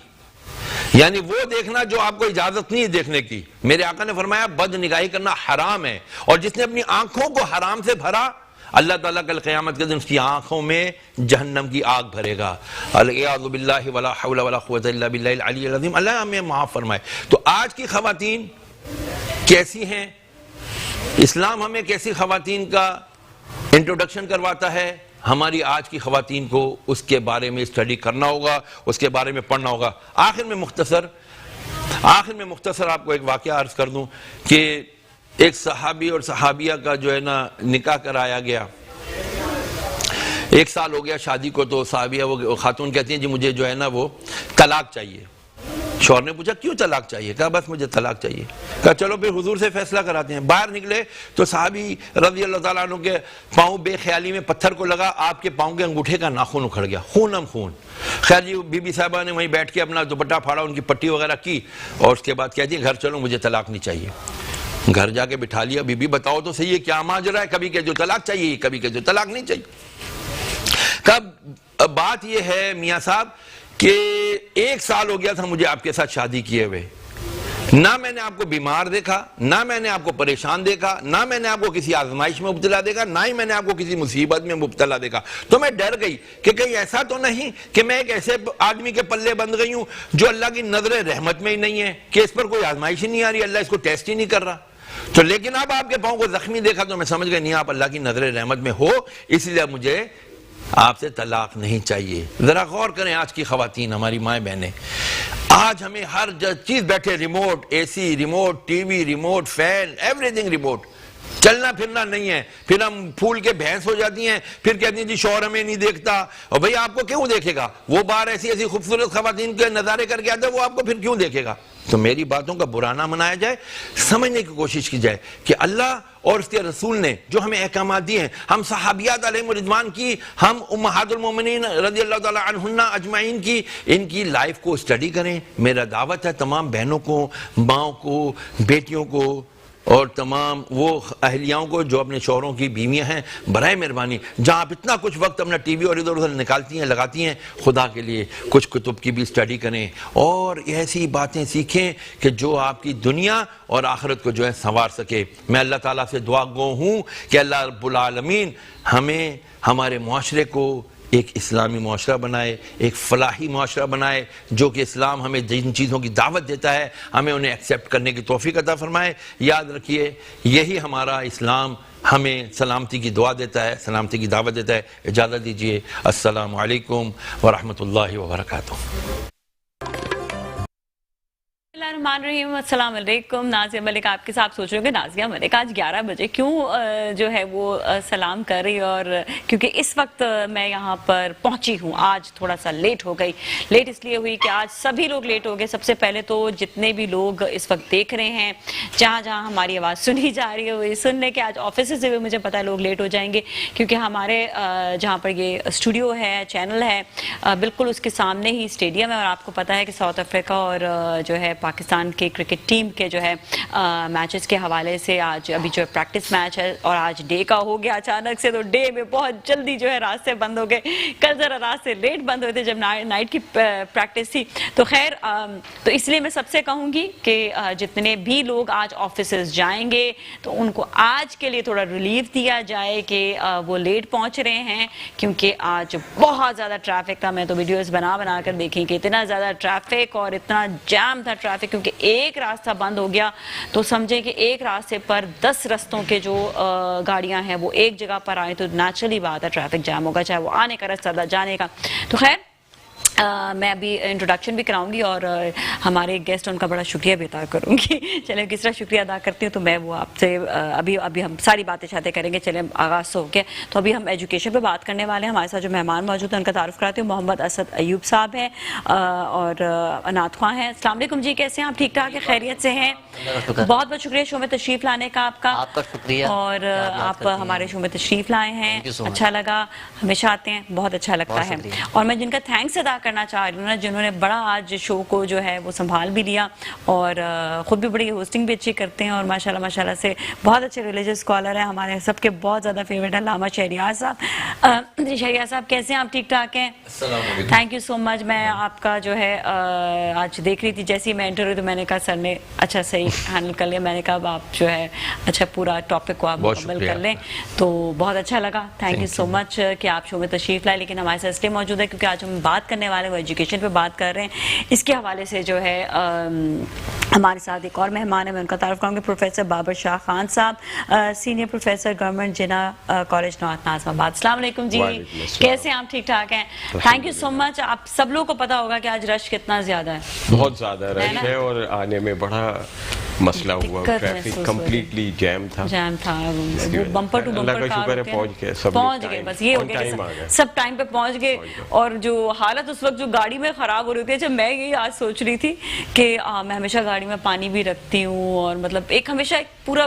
یعنی وہ دیکھنا جو آپ کو اجازت نہیں ہے دیکھنے کی۔ میرے آقا نے فرمایا بد نگاہی کرنا حرام ہے، اور جس نے اپنی آنکھوں کو حرام سے بھرا، اللہ تعالیٰ کل قیامت کے دن اس کی آنکھوں میں جہنم کی آگ بھرے گا۔ اعوذ باللہ ولا حول ولا قوۃ الا باللہ العلی العظیم، اللہ ہمیں معاف فرمائے۔ تو آج کی خواتین کیسی ہیں؟ اسلام ہمیں کیسی خواتین کا انٹروڈکشن کرواتا ہے؟ ہماری آج کی خواتین کو اس کے بارے میں اسٹڈی کرنا ہوگا، اس کے بارے میں پڑھنا ہوگا۔ آخر میں مختصر آپ کو ایک واقعہ عرض کر دوں کہ ایک صحابی اور صحابیہ کا جو ہے نا نکاح کرایا گیا، 1 سال ہو گیا شادی کو، تو صحابیہ وہ خاتون کہتی ہیں جی مجھے جو ہے نا وہ طلاق چاہیے۔ شوہر نے پوچھا کیوں طلاق چاہیے؟ کہا بس مجھے طلاق چاہیے۔ کہا چلو پھر حضور سے فیصلہ کراتے ہیں۔ باہر نکلے تو صحابی رضی اللہ تعالیٰ عنہ کے پاؤں بے خیالی میں پتھر کو لگا، آپ کے پاؤں کے انگوٹھے کا ناخن اکھڑ گیا، خونم خون۔ خیر جی بی بی صاحبہ نے وہیں بیٹھ کے اپنا دوپٹہ پھاڑا، ان کی پٹی وغیرہ کی، اور اس کے بعد کہتی ہیں گھر چلو مجھے طلاق نہیں چاہیے۔ گھر جا کے بٹھا لیا, بی بی بتاؤ تو صحیح ہے کیا ماجرا ہے, کبھی کہتے طلاق چاہیے, کبھی کہتے طلاق نہیں چاہیے. بات یہ ہے میاں صاحب کہ 1 سال ہو گیا تھا مجھے آپ کے ساتھ شادی کیے ہوئے, نہ میں نے آپ کو بیمار دیکھا, نہ میں نے آپ کو پریشان دیکھا, نہ میں نے آپ کو کسی آزمائش میں مبتلا دیکھا, نہ ہی میں نے آپ کو کسی مصیبت میں مبتلا دیکھا. تو میں ڈر گئی کہ کہیں ایسا تو نہیں کہ میں ایک ایسے آدمی کے پلے بند گئی ہوں جو اللہ کی نظر رحمت میں ہی نہیں ہے, کہ اس پر کوئی آزمائش ہی نہیں آ رہی, اللہ اس کو ٹیسٹ ہی نہیں کر رہا. تو لیکن اب آپ کے پاؤں کو زخمی دیکھا تو میں سمجھ گئی نہیں, آپ اللہ کی نظر رحمت میں ہو, اس لیے مجھے آپ سے طلاق نہیں چاہیے. ذرا غور کریں آج کی خواتین, ہماری مائیں بہنیں, آج ہمیں ہر چیز بیٹھے, remote A C, remote T V, remote fan, everything remote, چلنا پھرنا نہیں ہے. پھر ہم پھول کے بھینس ہو جاتی ہیں, پھر کہتی ہیں جی شوہر ہمیں نہیں دیکھتا. اور بھئی آپ کو کیوں دیکھے گا, وہ باہر ایسی ایسی خوبصورت خواتین کے نظارے کر کے آتا ہے, وہ آپ کو پھر کیوں دیکھے گا. تو میری باتوں کا برا نہ منایا جائے, سمجھنے کی کوشش کی جائے کہ اللہ اور اس کے رسول نے جو ہمیں احکامات دیے ہیں, ہم صحابیات علیہم رضوان کی, ہم امہات المومنین رضی اللہ تعالی عنہن اجمعین کی, ان کی لائف کو اسٹڈی کریں. میرا دعوت ہے تمام بہنوں کو, ماؤں کو, بیٹیوں کو اور تمام وہ اہلیاؤں کو جو اپنے شوہروں کی بیویاں ہیں, برائے مہربانی جہاں آپ اتنا کچھ وقت اپنا ٹی وی اور ادھر ادھر نکالتی ہیں لگاتی ہیں, خدا کے لیے کچھ کتب کی بھی اسٹڈی کریں اور ایسی باتیں سیکھیں کہ جو آپ کی دنیا اور آخرت کو جو ہے سنوار سکے. میں اللہ تعالیٰ سے دعا گو ہوں کہ اللہ رب العالمین ہمیں, ہمارے معاشرے کو ایک اسلامی معاشرہ بنائے, ایک فلاحی معاشرہ بنائے, جو کہ اسلام ہمیں جن چیزوں کی دعوت دیتا ہے ہمیں انہیں ایکسیپٹ کرنے کی توفیق عطا فرمائے. یاد رکھیے یہی ہمارا اسلام ہمیں سلامتی کی دعا دیتا ہے, سلامتی کی دعوت دیتا ہے. اجازت دیجیے, السلام علیکم ورحمۃ اللہ وبرکاتہ. الرحمن الرحیم. السلام علیکم. نازیہ ملک آپ کے ساتھ سوچ رہے ہوں گے نازیہ ملک آج 11 بجے کیوں جو ہے وہ سلام کر رہی, اور کیونکہ اس وقت میں یہاں پر پہنچی ہوں, آج تھوڑا سا لیٹ ہو گئی. لیٹ اس لیے ہوئی کہ آج سبھی لوگ لیٹ ہو گئے. سب سے پہلے تو جتنے بھی لوگ اس وقت دیکھ رہے ہیں, جہاں جہاں ہماری آواز سنی جا رہی ہے, وہی سن لیں کہ آج آفس سے بھی مجھے پتا ہے لوگ لیٹ ہو جائیں گے, کیونکہ ہمارے جہاں پر یہ اسٹوڈیو ہے, چینل ہے, بالکل اس کے سامنے ہی اسٹیڈیم ہے. اور آپ کو پتا ہے کہ ساؤتھ افریقہ اور جو ہے پاکستان کے کرکٹ ٹیم کے جو ہے میچز کے حوالے سے آج ابھی جو پریکٹس میچ ہے, اور آج ڈے کا ہو گیا اچانک سے, تو ڈے میں بہت جلدی جو ہے راستے بند ہو گئے. کل ذرا راستے لیٹ بند ہوئے تھے جب نائٹ کی پریکٹس تھی. تو خیر, تو اس لیے میں سب سے کہوں گی کہ جتنے بھی لوگ آج آفیسز جائیں گے تو ان کو آج کے لیے تھوڑا ریلیف دیا جائے کہ وہ لیٹ پہنچ رہے ہیں, کیونکہ آج بہت زیادہ ٹریفک تھا. میں تو ویڈیوز بنا کر دیکھی کہ اتنا زیادہ ٹریفک اور اتنا جام تھا ٹریفک, کیونکہ ایک راستہ بند ہو گیا تو سمجھیں کہ ایک راستے پر 10 رستوں کے جو گاڑیاں ہیں وہ ایک جگہ پر آئیں تو نیچرلی بات ہے ٹریفک جام ہوگا, چاہے وہ آنے کا راستہ تھا جانے کا. تو خیر میں ابھی انٹروڈکشن بھی کراؤں گی اور ہمارے گیسٹ ان کا بڑا شکریہ بھی ادا کروں گی. چلیں کس طرح شکریہ ادا کرتی ہوں تو میں وہ آپ سے ابھی ہم ساری باتیں چاہتے کریں گے. چلیں آغاز ہو کے تو ابھی ہم ایجوکیشن پہ بات کرنے والے ہیں. ہمارے ساتھ جو مہمان موجود ہیں ان کا تعارف کراتے ہوں. محمد اسد ایوب صاحب ہیں اور انات خواہ ہیں. السلام علیکم جی, کیسے ہیں آپ؟ ٹھیک ٹھاک ہے, خیریت سے ہیں؟ بہت بہت شکریہ شو میں تشریف لانے کا آپ کا شکریہ, اور آپ ہمارے شو میں تشریف لائے ہیں, اچھا لگا, ہمیشہ آتے ہیں, بہت اچھا لگتا ہے. اور میں جن کا تھینکس ادا کرنا چاہ رہی ہوں نا, جنہوں نے بڑا آج شو کو جو ہے وہ سنبھال بھی لیا اور خود بھی بڑی ہوسٹنگ بھی اچھی کرتے ہیں, اور ماشاءاللہ سے بہت اچھے ریلیجس اسکالر ہیں. ہمارے سب کے بہت زیادہ فیوریٹ علامہ شہریار صاحب. شہریار صاحب کیسے ہیں آپ؟ ٹھیک ٹھاک ہیں؟ تھینک یو سو مچ. میں آپ کا جو ہے آج دیکھ رہی تھی, جیسے ہی میں انٹر ہوئی تو میں نے کہا سر نے اچھا صحیح ہینڈل کر لیا. میں نے کہا آپ جو ہے اچھا پورا ٹاپک کو آپ مکمل کر لیں, تو بہت اچھا لگا. تھینک یو سو مچ کہ آپ شو میں تشریف لائے. لیکن ہمارے ساتھ اس لیے موجود ہے کیونکہ آج ہم بات کرنے والے وہ ایجوکیشن پہ بات کر رہے ہیں. اس کے حوالے سے جو ہے ہمارے ساتھ ایک اور مہمان ہے, میں ان کا تعارف کروں گی. پروفیسر بابر شاہ خان صاحب, سینئر پروفیسر گورنمنٹ جنا کالج نارتھ ناظم آباد. السلام علیکم جی, کیسے ہیں آپ؟ ٹھیک ٹھاک ہیں؟ تھینک یو سو مچ. آپ سب لوگوں کو پتا ہوگا کہ آج رش کتنا زیادہ ہے, بہت زیادہ رش ہے, اور آنے میں بڑا مسئلہ ہوا, ٹریفک کمپلیٹلی جیم تھا, وہ بمپر ٹو بمپر پہنچ گئے. بس یہ ہو گیا کہ سب ٹائم پہ پہنچ گئے. اور جو حالت اس وقت جو گاڑی میں خراب ہو رہی تھی, جب میں یہ آج سوچ رہی تھی کہ میں ہمیشہ گاڑی میں پانی بھی رکھتی ہوں, اور مطلب ایک ہمیشہ ایک پورا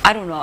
I don't know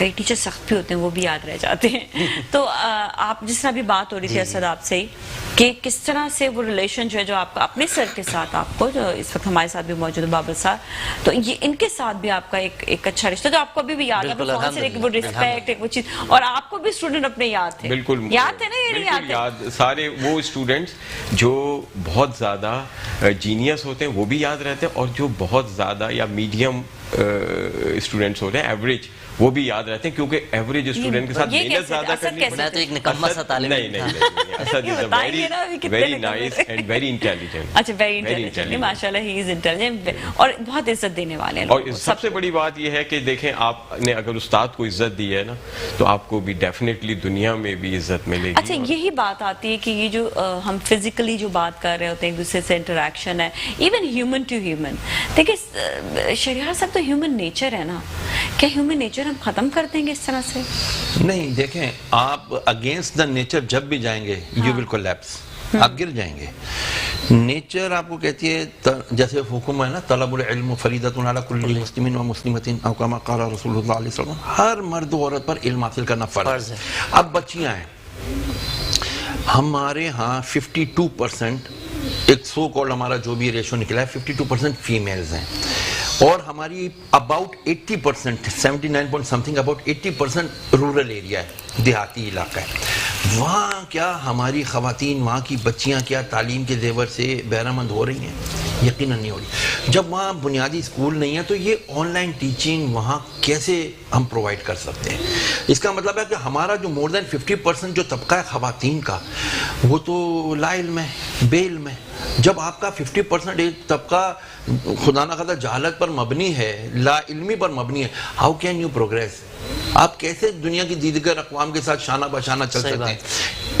کئی ٹیچر سخت بھی ہوتے ہیں وہ بھی یاد رہ جاتے ہیں. تو آپ جس طرح بھی بات ہو رہی تھی اسد آپ سے کہ کس طرح سے وہ ریلیشن جو ہے جو آپ کا اپنے سر کے ساتھ آپ کو جو اس وقت ہمارے ساتھ بھی موجود ہے بابر صاحب, تو یہ ان کے ساتھ بھی آپ کا ایک اچھا رشتہ جو آپ کو ابھی بھی یاد ہے, وہ ریسپیکٹ ایک وہ چیز, اور آپ کو بھی اسٹوڈنٹ اپنے یاد تھے. بالکل یاد تھے نا, یہ نہیں بالکل یاد, سارے وہ اسٹوڈنٹس جو بہت زیادہ جینیس ہوتے ہیں وہ بھی یاد رہتے ہیں, اور جو بہت زیادہ یا میڈیم اسٹوڈنٹس ہوتے ہیں ایوریج وہ بھی یاد رہتے ہیں, کیونکہ ایوریج اسٹوڈنٹ کے ساتھ محنت زیادہ کرنی پڑتی ہے. میں تو ایک نکما سا طالب نہیں Asad is a very nice and very intelligent. اچھا, ویری انٹیلیجنٹ, ماشاءاللہ ہی از انٹیلیجنٹ اور بہت عزت دینے والے ہیں. اور سب سے بڑی بات یہ ہے کہ دیکھیں آپ نے اگر استاد کو عزت دی ہے نا تو آپ کو بھی ڈیفینیٹلی دنیا میں بھی عزت ملے گی. اچھا, یہی بات آتی ہے کہ یہ جو ہم فزیکلی جو بات کر رہے ہوتے ہیں ایک دوسرے سے انٹریکشن ہے, ایون ہیومن ٹو ہیومن. دیکھیں شہریار صاحب تو ہیومن نیچر ہے نا, کیا ہیومن نیچر ہم ختم کر دیں گے اس طرح سے؟ نہیں, دیکھیں آپ اگینسٹ دا نیچر جب بھی جائیں گے یو ول کولیپس, آپ گر جائیں گے. نیچر آپ کو کہتی ہے جیسے حکم ہے نا, طلب العلم فریضۃ علی کل مسلم و مسلمۃ او کما قال رسول اللہ علیہ وسلم, ہر مرد و عورت پر علم حاصل کرنا فرض ہے. اب بچیاں ہیں ہمارے ہاں 52%, ایک سو کال ہمارا جو بھی ریشو نکلا ہے 52% فیمیلز ہیں, اور ہماری about 80%, 79 point something, about 80% rural area ہے, دیہاتی علاقہ ہے. وہاں کیا ہماری خواتین, وہاں کی بچیاں کیا تعلیم کے زیور سے بہرہ مند ہو رہی ہیں؟ یقیناً نہیں ہو رہی. جب وہاں بنیادی اسکول نہیں ہے تو یہ آن لائن ٹیچنگ وہاں کیسے ہم پرووائڈ کر سکتے ہیں؟ اس کا مطلب ہے کہ ہمارا جو مور دین 50% جو طبقہ ہے خواتین کا وہ تو لا علم ہے, بے علم ہے. جب آپ کا 50% ایک طبقہ خدا نہ خدا جہالت پر مبنی ہے, لا علمی پر مبنی ہے, ہاؤ کین یو پروگریس؟ آپ کیسے دنیا کی دیگر اقوام کے ساتھ شانہ بشانہ چل سکتے ہیں؟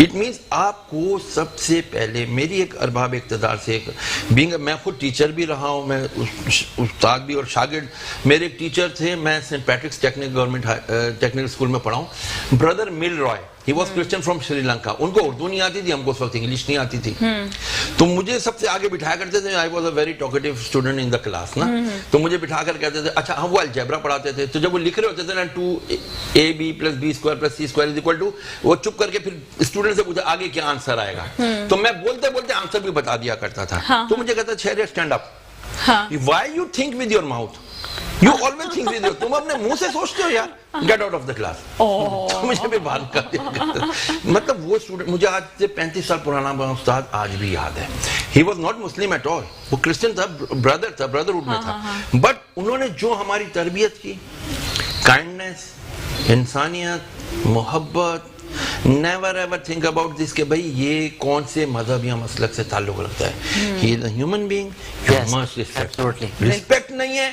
اٹ مینس آپ کو سب سے پہلے میری ایک ارباب اقتدار سے میں خود ٹیچر بھی رہا ہوں, میں استاد بھی اور شاگرد. میرے ایک ٹیچر تھے, میں saint Patrick's technical government technical school میں پڑھا ہوں, بردر مل رائے. He was Christian from Sri Lanka. ان کو اردو نہیں آتی تھی, ہم کو اس وقت انگلش نہیں آتی تھی, تو مجھے سب سے آگے بٹھایا کرتے تھے. I was a very talkative student in the class نا, تو مجھے بٹھا کر کہتے تھے اچھا ہم وہ الجبرا پڑھاتے تھے, تو جب وہ لکھ رہے ہوتے تھے نا 2ab + b² + c², وہ چپ کر کے پھر اسٹوڈنٹ سے پوچھا آگے کیا آنسر آئے گا, تو میں بولتے بولتے آنسر بھی بتا دیا کرتا تھا. تو مجھے کہتا Shahryar stand up, why you think with your mouth, you always think with your, تم اپنے منہ سے سوچتے ہو یار, get out of the class. تو مجھے بھی بات کر دیا کرتا. مطلب وہ اسٹوڈنٹ مجھے آج سے 35 سال پرانا استاد آج بھی یاد ہے. He was not Muslim at all, وہ کرسچن تھا, برادر تھا, برادرہڈ میں تھا, بٹ انہوں نے جو ہماری تربیت کی, کائنڈنس, انسانیت, محبت, never ever think about this کہ بھئی یہ کون سے مذہب یا مسلک سے تعلق رکھتا ہے. He is a human being, you must respect. Respect نہیں ہے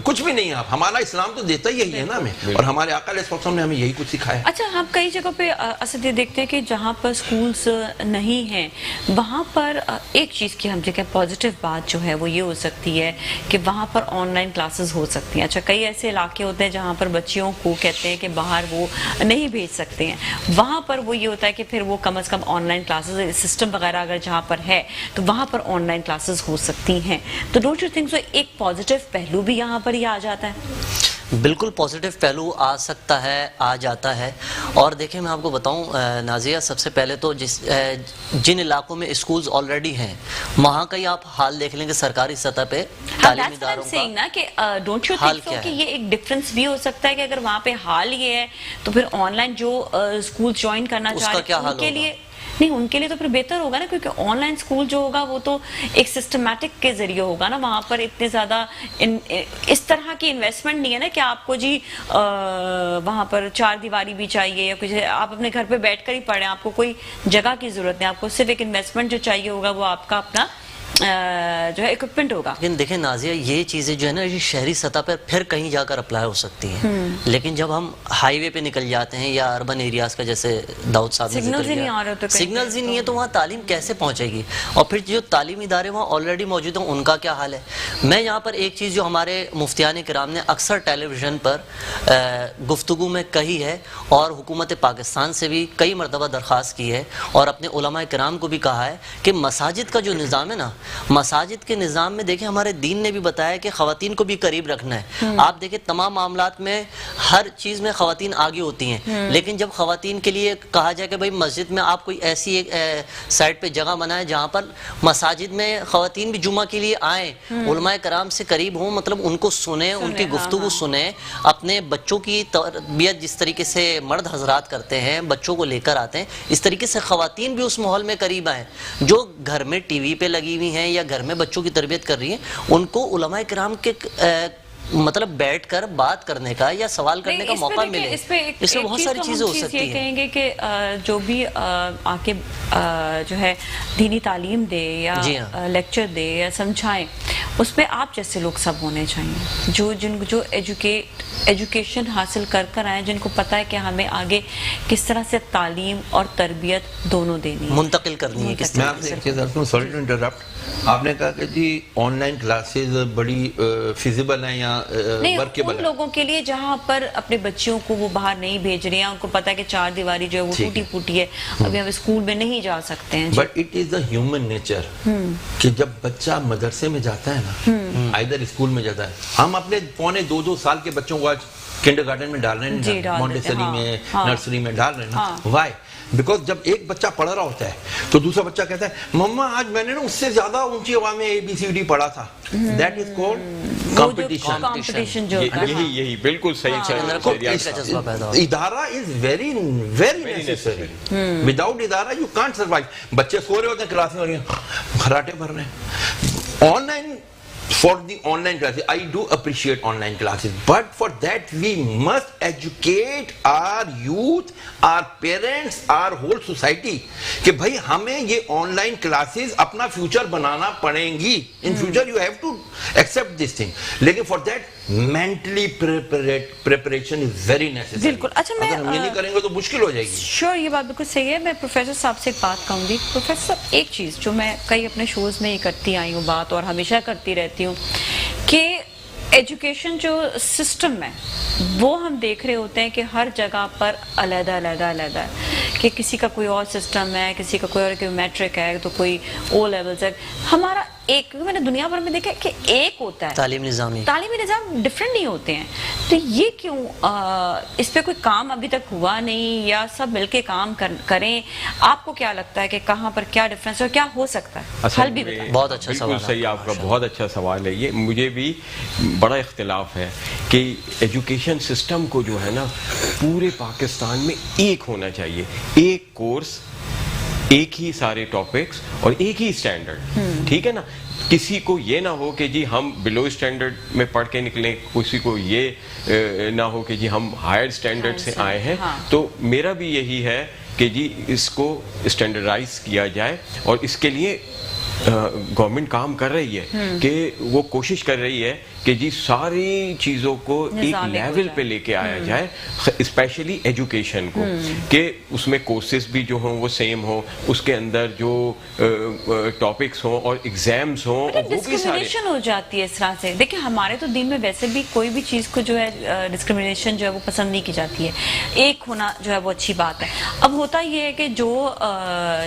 کچھ بھی نہیں ہے. آپ ہمارا اسلام تو دیتا ہی یہی ہے نا ہمیں, اور ہمارے آقا علیہ السلام نے ہمیں یہی کچھ سکھایا. اچھا, ہم کئی جگہ پہ اسد یہ دیکھتے ہیں کہ جہاں پر سکولز نہیں ہیں وہاں پر ایک چیز کی ہم جگہ پازیٹیو بات جو ہے وہ یہ ہو سکتی ہے کہ وہاں پر آن لائن کلاسز ہو سکتی ہیں. اچھا, کئی ایسے علاقے ہوتے ہیں جہاں پر بچیوں کو کہتے ہیں کہ باہر وہ نہیں بھیج سکتے ہیں, وہاں پر وہ یہ ہوتا ہے کہ پھر وہ کم از کم آن لائن کلاسز سسٹم وغیرہ اگر جہاں پر ہے تو وہاں پر آن لائن کلاسز ہو سکتی ہیں. تو ڈونٹ یو تھنک سو ایک پازیٹیو پہلو بھی یہاں پر ہی آ جاتا ہے؟ بالکل پازیٹیو پہلو آ سکتا ہے, آ جاتا ہے. اور دیکھیں میں آپ کو بتاؤں نازیہ, سب سے پہلے تو جن علاقوں میں اسکولز آلریڈی ہیں وہاں کا ہی آپ حال دیکھ لیں کہ سرکاری سطح پہ تعلیمی اداروں کا کہ ڈونٹ یو تھنک سو کہ یہ ایک ڈفرینس بھی ہو سکتا ہے کہ اگر وہاں پہ حال یہ ہے تو پھر آن لائن جو اسکول جوائن کرنا چاہ رہے ہیں ان کے لیے نہیں, ان کے لیے تو پھر بہتر ہوگا نا, کیونکہ آن لائن اسکول جو ہوگا وہ تو ایک سسٹمیٹک کے ذریعے ہوگا نا, وہاں پر اتنے زیادہ اس طرح کی انویسٹمنٹ نہیں ہے نا کہ آپ کو جی وہاں پر 4 دیواری بھی چاہیے یا کچھ, آپ اپنے گھر پہ بیٹھ کر ہی پڑھیں, آپ کو کوئی جگہ کی ضرورت نہیں, آپ کو صرف ایک انویسٹمنٹ جو چاہیے ہوگا وہ آپ کا اپنا جو ہے اکوپمنٹ ہوگا. لیکن دیکھیں نازیہ, یہ چیزیں جو ہے نا یہ شہری سطح پر پھر کہیں جا کر اپلائی ہو سکتی ہیں, لیکن جب ہم ہائی وے پہ نکل جاتے ہیں یا اربن ایریاز کا, جیسے داؤد صاحب نے ذکر کیا, سگنلز ہی نہیں ہے تو وہاں تعلیم کیسے پہنچے گی؟ اور پھر جو تعلیمی ادارے وہاں آلریڈی موجود ہیں ان کا کیا حال ہے؟ میں یہاں پر ایک چیز جو ہمارے مفتیان کرام نے اکثر ٹیلی ویژن پر گفتگو میں کہی ہے اور حکومت پاکستان سے بھی کئی مرتبہ درخواست کی ہے اور اپنے علماء کرام کو بھی کہا ہے کہ مساجد کا جو نظام ہے نا مساجد کے نظام میں دیکھیں ہمارے دین نے بھی بتایا کہ خواتین کو بھی قریب رکھنا ہے. آپ دیکھیں تمام معاملات میں ہر چیز میں خواتین آگے ہوتی ہیں, لیکن جب خواتین کے لیے کہا جائے کہ بھائی مسجد میں آپ کوئی ایسی ایک سائٹ پہ جگہ بنائیں جہاں پر مساجد میں خواتین بھی جمعہ کے لیے آئیں, علماء کرام سے قریب ہوں, مطلب ان کو سنیں, ان کی گفتگو سنیں, اپنے بچوں کی تربیت جس طریقے سے مرد حضرات کرتے ہیں بچوں کو لے کر آتے ہیں, اس طریقے سے خواتین بھی اس ماحول میں قریب آئیں. جو گھر میں ٹی وی پہ لگی ہوئی ہیں یا گھر میں بچوں کی تربیت کر رہی ہیں, ان کو علماء کرام کے مطلب بیٹھ کر بات کرنے کا یا سوال کرنے کا موقع ملے. اس میں بہت ساری چیزیں ہو سکتی ہیں. یہ کہیں گے کہ جو بھی آ کے جو ہے دینی تعلیم دے یا لیکچر دے یا سمجھائیں, اس پہ آپ جیسے لوگ سب ہونے چاہیے, جو ایجوکیشن حاصل کر آئے, جن کو پتہ ہے کہ ہمیں آگے کس طرح سے تعلیم اور تربیت دونوں دینی ہے, منتقل کرنی ہے کس طرح. میں آپ سے ایک چیز کروں, سوری ٹو انٹرپٹ. آپ نے کہا کہ جی آن لائن کلاسز بڑی فیزیبل ہیں یا ورکیبل ہیں. ان لوگوں کے لیے جہاں پر اپنے بچوں کو وہ باہر نہیں بھیج رہے ہیں, ان کو پتا ہے کہ چار دیواری جو ہے وہ ٹوٹی پھوٹی ہے, ابھی ہم اسکول میں نہیں جا سکتے ہیں. But it is the human nature کہ جب بچہ مدرسے میں جاتا ہے نا, آئدر اسکول میں جاتا ہے, ہم اپنے 2.25 سال کے بچوں کو آج کنڈر گارڈن میں ڈال رہے ہیں, مونٹیسری میں, نرسری میں ڈال رہے ہیں. وائی؟ بیکاز جب ایک بچہ پڑھ رہا ہوتا ہے تو دوسرا بچہ کہتا ہے مما آج میں نے نا اس سے زیادہ اونچی آواز میں ABCD پڑھا تھا. That is called competition. یہی بالکل صحیح. ادارہ is very very necessary. Without ادارہ یو کانٹ سروائیو. بچے سو رہے ہوتے ہیں, کلاس میں ہو رہی ہیں, خراٹے بھر رہے ہیں. On line for the online classes, I do appreciate online classes, but for that we must educate our youth, our parents, our whole society کہ بھائی ہمیں یہ آن لائن کلاسز اپنا فیوچر بنانا پڑیں گی. In future you have to accept this thing, لیکن for that mentally preparation is very necessary. بالکل. اچھا, میں اگر ہم یہ نہیں کریں گے تو مشکل ہو جائے گی. شور, یہ بات بالکل صحیح ہے. میں پروفیسر صاحب سے ایک بات کہوں گی. پروفیسر صاحب, ایک چیز جو میں کئی اپنے شوز میں یہ کرتی آئی ہوں بات, اور ہمیشہ کرتی رہتی ہوں, کہ ایجوکیشن جو سسٹم ہے وہ ہم دیکھ رہے ہوتے ہیں کہ ہر جگہ پر علیحدہ ہے, کہ کسی کا کوئی اور سسٹم ہے, کسی کا کوئی اور میٹرک ہے, تو کوئی او لیولز ہے. ہمارا ایک, میں نے دنیا بھر میں دیکھا کہ ایک ہوتا ہے تعلیمی نظام ڈفرینٹ نہیں ہوتے ہیں. تو یہ کیوں, اس پہ کوئی کام ابھی تک ہوا نہیں, یا سب مل کے کام کریں؟ آپ کو کیا لگتا ہے کہ کہاں پر کیا ڈفرینس ہے اور کیا ہو سکتا ہے؟ حل بھی بتائیں. بہت اچھا سوال. بالکل صحیح, آپ کا بہت اچھا سوال ہے یہ. مجھے بھی بڑا اختلاف ہے کہ ایجوکیشن سسٹم کو جو ہے نا پورے پاکستان میں ایک ہونا چاہیے, ایک کورس, ایک ہی سارے ٹاپکس اور ایک ہی اسٹینڈرڈ. ٹھیک ہے نا, کسی کو یہ نہ ہو کہ جی ہم بلو اسٹینڈرڈ میں پڑھ کے نکلیں, کسی کو یہ نہ ہو کہ جی ہم ہائر اسٹینڈرڈ سے آئے ہیں. تو میرا بھی یہی ہے کہ جی اس کو اسٹینڈرڈائز کیا جائے, اور اس کے لیے گورنمنٹ کام کر رہی ہے کہ وہ کوشش کر رہی ہے کہ جی ساری چیزوں کو ایک لیول پہ لے کے آیا جائے, اسپیشلی ایجوکیشن کو, کہ اس میں کورسز بھی جو ہوں وہ سیم ہوں, اس کے اندر جو ٹاپکس ہوں اور ایگزامز ہوں, وہ بھی سارے. ڈسکریمنیشن ہو جاتی ہے اس طرح سے. دیکھیں ہمارے تو دین میں ویسے بھی کوئی بھی چیز کو جو ہے ڈسکریمنیشن جو ہے وہ پسند نہیں کی جاتی ہے, ایک ہونا جو ہے وہ اچھی بات ہے. اب ہوتا یہ ہے کہ جو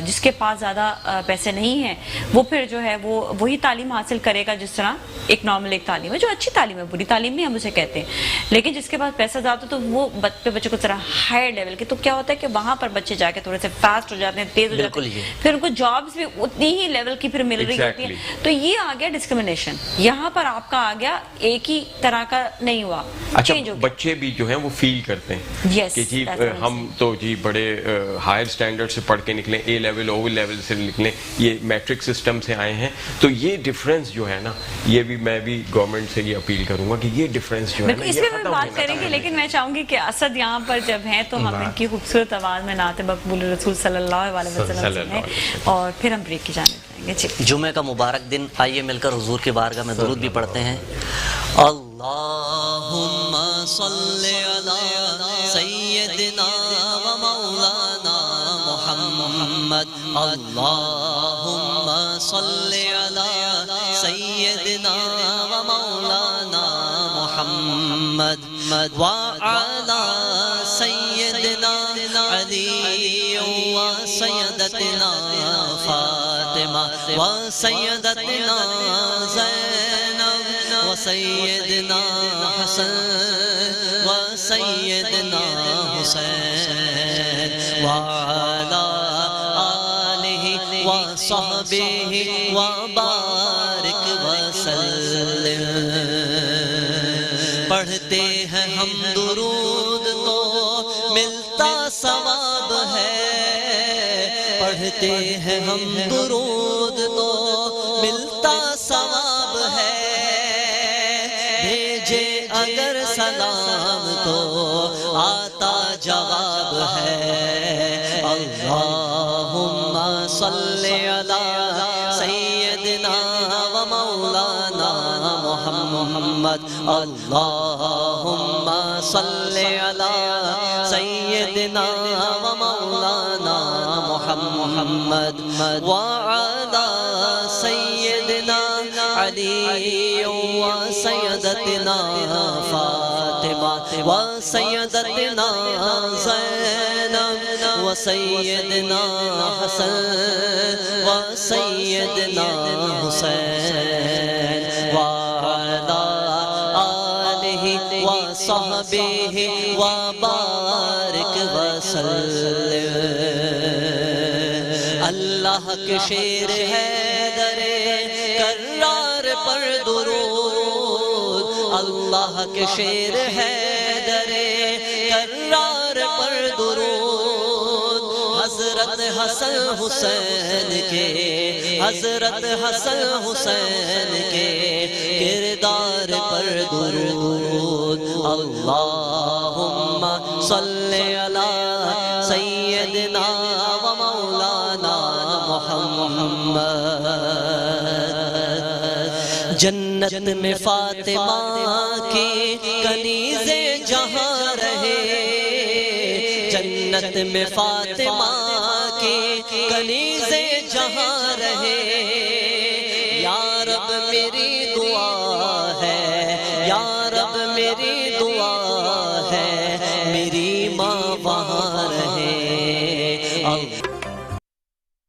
جس کے پاس زیادہ پیسے نہیں ہیں وہ پھر جو ہے وہ وہی تعلیم حاصل کرے گا جس طرح ایک نارمل ایک تعلیم ہے, جو اچھی تعلیم ہے, بری تعلیم نہیں ہم اسے کہتے ہیں. لیکن جس کے پاس پیسہ زیادہ تو وہ بچے کو طرح ہائر لیول کے, تو کیا ہوتا ہے کہ وہاں پر بچے جا کے تھوڑے سے فاسٹ ہو جاتے ہیں, تیز ہو جاتے ہیں, پھر ان کو جابس بھی اتنی ہی لیول کی پھر مل رہی ہوتی ہے. تو یہ آ گیا ڈسکریمنیشن. یہاں پر آپ کا آ گیا ایک ہی طرح کا نہیں ہوا. اچھا, بچے بھی جو ہیں وہ فیل کرتے ہیں کہ جی ہم تو جی بڑے ہائر اسٹینڈرڈ سے پڑھ کے نکلیں, اے لیول او لیول سے نکلیں, یہ میٹرک سسٹم سے آئے ہیں. تو یہ ڈفرینس جو ہے نا, یہ بھی میں بھی گورنمنٹ سے یہ اپیل کروں گا کہ یہ ڈفرینس جو ہے نا, اس پہ بھی بات کریں گے. لیکن میں چاہوں گی کہ اسد یہاں پر جب ہیں تو ہم ان کی خوبصورت آواز میں نعت مقبول رسول صلی اللہ علیہ وسلم سنیں, اور پھر ہم بریک کی جانب جائیں گے. جمعہ کا مبارک دن, آئیے مل کر حضور کی بارگاہ میں درود بھی پڑھتے ہیں. اللہم صلی علی سیدنا و مولانا محمد. اللہم صلی علی سیدنا و مولانا محمد وعلی سیدنا علی و سیدتنا فاطمہ وسیدتنا زینب وسیدنا حسن وسیدنا حسین وعلی آلہ وصحبہ وبارک وسلم. پڑھتے ہیں ہم درود تو ملتا ثواب ہے، پڑھتے ہیں ہم درود تو ملتا ثواب ہے، بھیجے اگر سلام تو آتا جواب ہے. اللہم صلی علی سیدنا و مولانا محمد. اللہم صلی علی سیدنا و مولانا محمد وعلی سیدنا علی و سیدتنا فاطمہ و سیدتنا زینب و سیدنا حسن و سیدنا حسین وعلی آلہ و صحبہ و بارک وسلم. اللہ کے شیر حیدر کرار پر درود، اللہ کے شیر حیدر کرار پر درود. حضرت حسن حسین کے، حضرت حسن حسین کے کردار پر درود. اللہم صلی علی سیدنا و مولانا محمد. جنت میں فاطمہ کی کنیزیں جہاں رہے، جنت میں فاطمہ کی کنیزیں جہاں رہے. یا رب میری دعا ہے، یا رب میری دعا ہے، میری ماں وہاں رہے.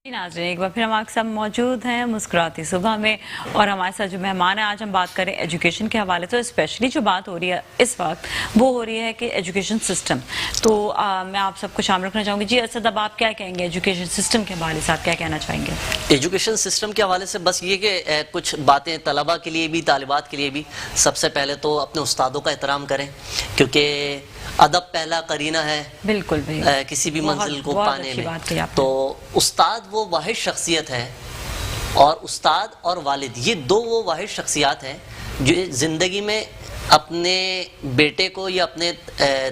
ناظرین ایک بار پھر ہم آپ کے ساتھ موجود ہیں مسکراتی صبح میں، اور ہمارے ساتھ جو مہمان ہیں آج ہم بات کریں ایجوکیشن کے حوالے سے. اسپیشلی جو بات ہو رہی ہے اس وقت وہ ہو رہی ہے کہ ایجوکیشن سسٹم. تو میں آپ سب کو شامل رکھنا چاہوں گی. جی اسد اب آپ کیا کہیں گے ایجوکیشن سسٹم کے حوالے سے، آپ کیا کہنا چاہیں گے؟ ایجوکیشن سسٹم کے حوالے سے بس یہ کہ کچھ باتیں طلباء کے لیے بھی، طالبات کے لیے بھی. سب سے پہلے تو اپنے استادوں کا احترام کریں، کیونکہ ادب پہلا قرینہ ہے بالکل بھی کسی بھی منزل کو پانے میں. تو استاد وہ واحد شخصیت ہے، اور استاد اور والد یہ دو وہ واحد شخصیات ہیں جو زندگی میں اپنے بیٹے کو یا اپنے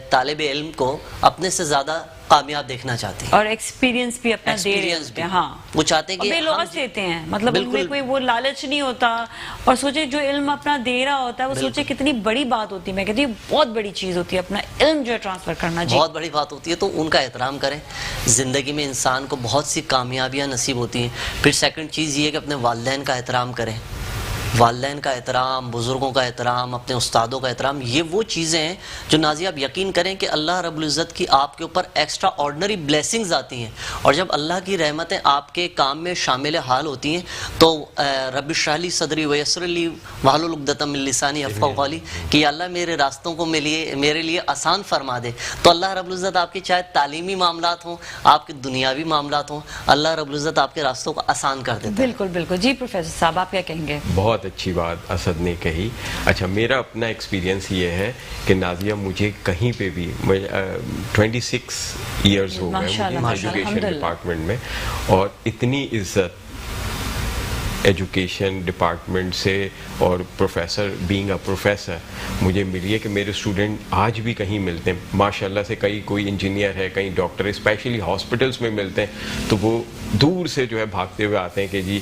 طالب علم کو اپنے سے زیادہ کامیاب دیکھنا چاہتے ہیں، اور ایکسپیرینس بھی اپنا دے رہے ہوتے ہیں. ہاں وہ چاہتے ہیں کہ بے لوث دیتے ہیں، مطلب ان میں کوئی وہ لالچ نہیں ہوتا. اور سوچے جو علم اپنا دے رہا ہوتا ہے وہ سوچے کتنی بڑی بات ہوتی ہے. میں کہتی ہوں بہت بڑی چیز ہوتی ہے اپنا علم جو ہے ٹرانسفر کرنا. جی بہت بڑی بات ہوتی ہے، تو ان کا احترام کریں. زندگی میں انسان کو بہت سی کامیابیاں نصیب ہوتی ہیں. پھر سیکنڈ چیز یہ ہے کہ اپنے والدین کا احترام کریں. والدین کا احترام، بزرگوں کا احترام، اپنے استادوں کا احترام، یہ وہ چیزیں ہیں جو نازیہ آپ یقین کریں کہ اللہ رب العزت کی آپ کے اوپر ایکسٹرا آرڈنری بلیسنگز آتی ہیں. اور جب اللہ کی رحمتیں آپ کے کام میں شامل حال ہوتی ہیں تو رب اشرح لی صدری ویسر لی واحلل عقدۃ من لسانی یفقہوا قولی، کہ یا اللہ میرے راستوں کو میرے لیے آسان فرما دے. تو اللہ رب العزت آپ کے چاہے تعلیمی معاملات ہوں، آپ کے دنیاوی معاملات ہوں، اللہ رب العزت آپ کے راستوں کو آسان کر دیتا ہے. بالکل بالکل. جی پروفیسر صاحب آپ کیا کہیں گے؟ بہت اچھی بات اسد نے کہی. اچھا میرا اپنا ایکسپیرینس یہ ہے کہ نازیہ مجھے کہیں پہ بھی 26 ایئرز ہو گئے مجھے ایجوکیشن ڈپارٹمنٹ میں، اور اتنی عزت ایجوکیشن ڈپارٹمنٹ سے اور پروفیسر بینگ اے پروفیسر مجھے ملی ہے کہ میرے اسٹوڈنٹ آج بھی کہیں ملتے ہیں ماشاءاللہ سے، کوئی انجینئر ہے، کہیں ڈاکٹر، اسپیشلی ہاسپٹلس میں ملتے ہیں تو وہ دور سے جو ہے بھاگتے ہوئے آتے ہیں کہ جی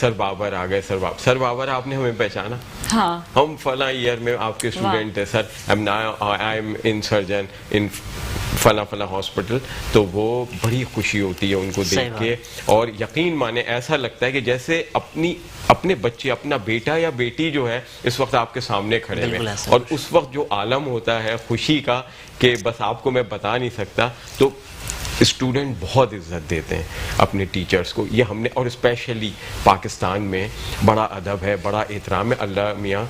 سر بابر آ گئے. سر بابر آپ نے ہمیں پہچانا؟ ہاں ہم فلاں ایئر میں آپ کے اسٹوڈنٹ تھے سر، آئی ایم ان سرجن ان فلاں ہاسپٹل. تو وہ بڑی خوشی ہوتی ہے ان کو دیکھ کے، اور یقین مانے ایسا لگتا ہے کہ جیسے اپنے بچے، اپنا بیٹا یا بیٹی جو ہے اس وقت آپ کے سامنے کھڑے ہیں. اور اس وقت جو عالم ہوتا ہے خوشی کا کہ بس آپ کو میں بتا نہیں سکتا. تو اسٹوڈنٹ بہت عزت دیتے ہیں اپنے ٹیچرز کو. یہ ہم نے, اور اسپیشلی پاکستان میں بڑا ادب ہے, بڑا احترام ہے. اللہ میاں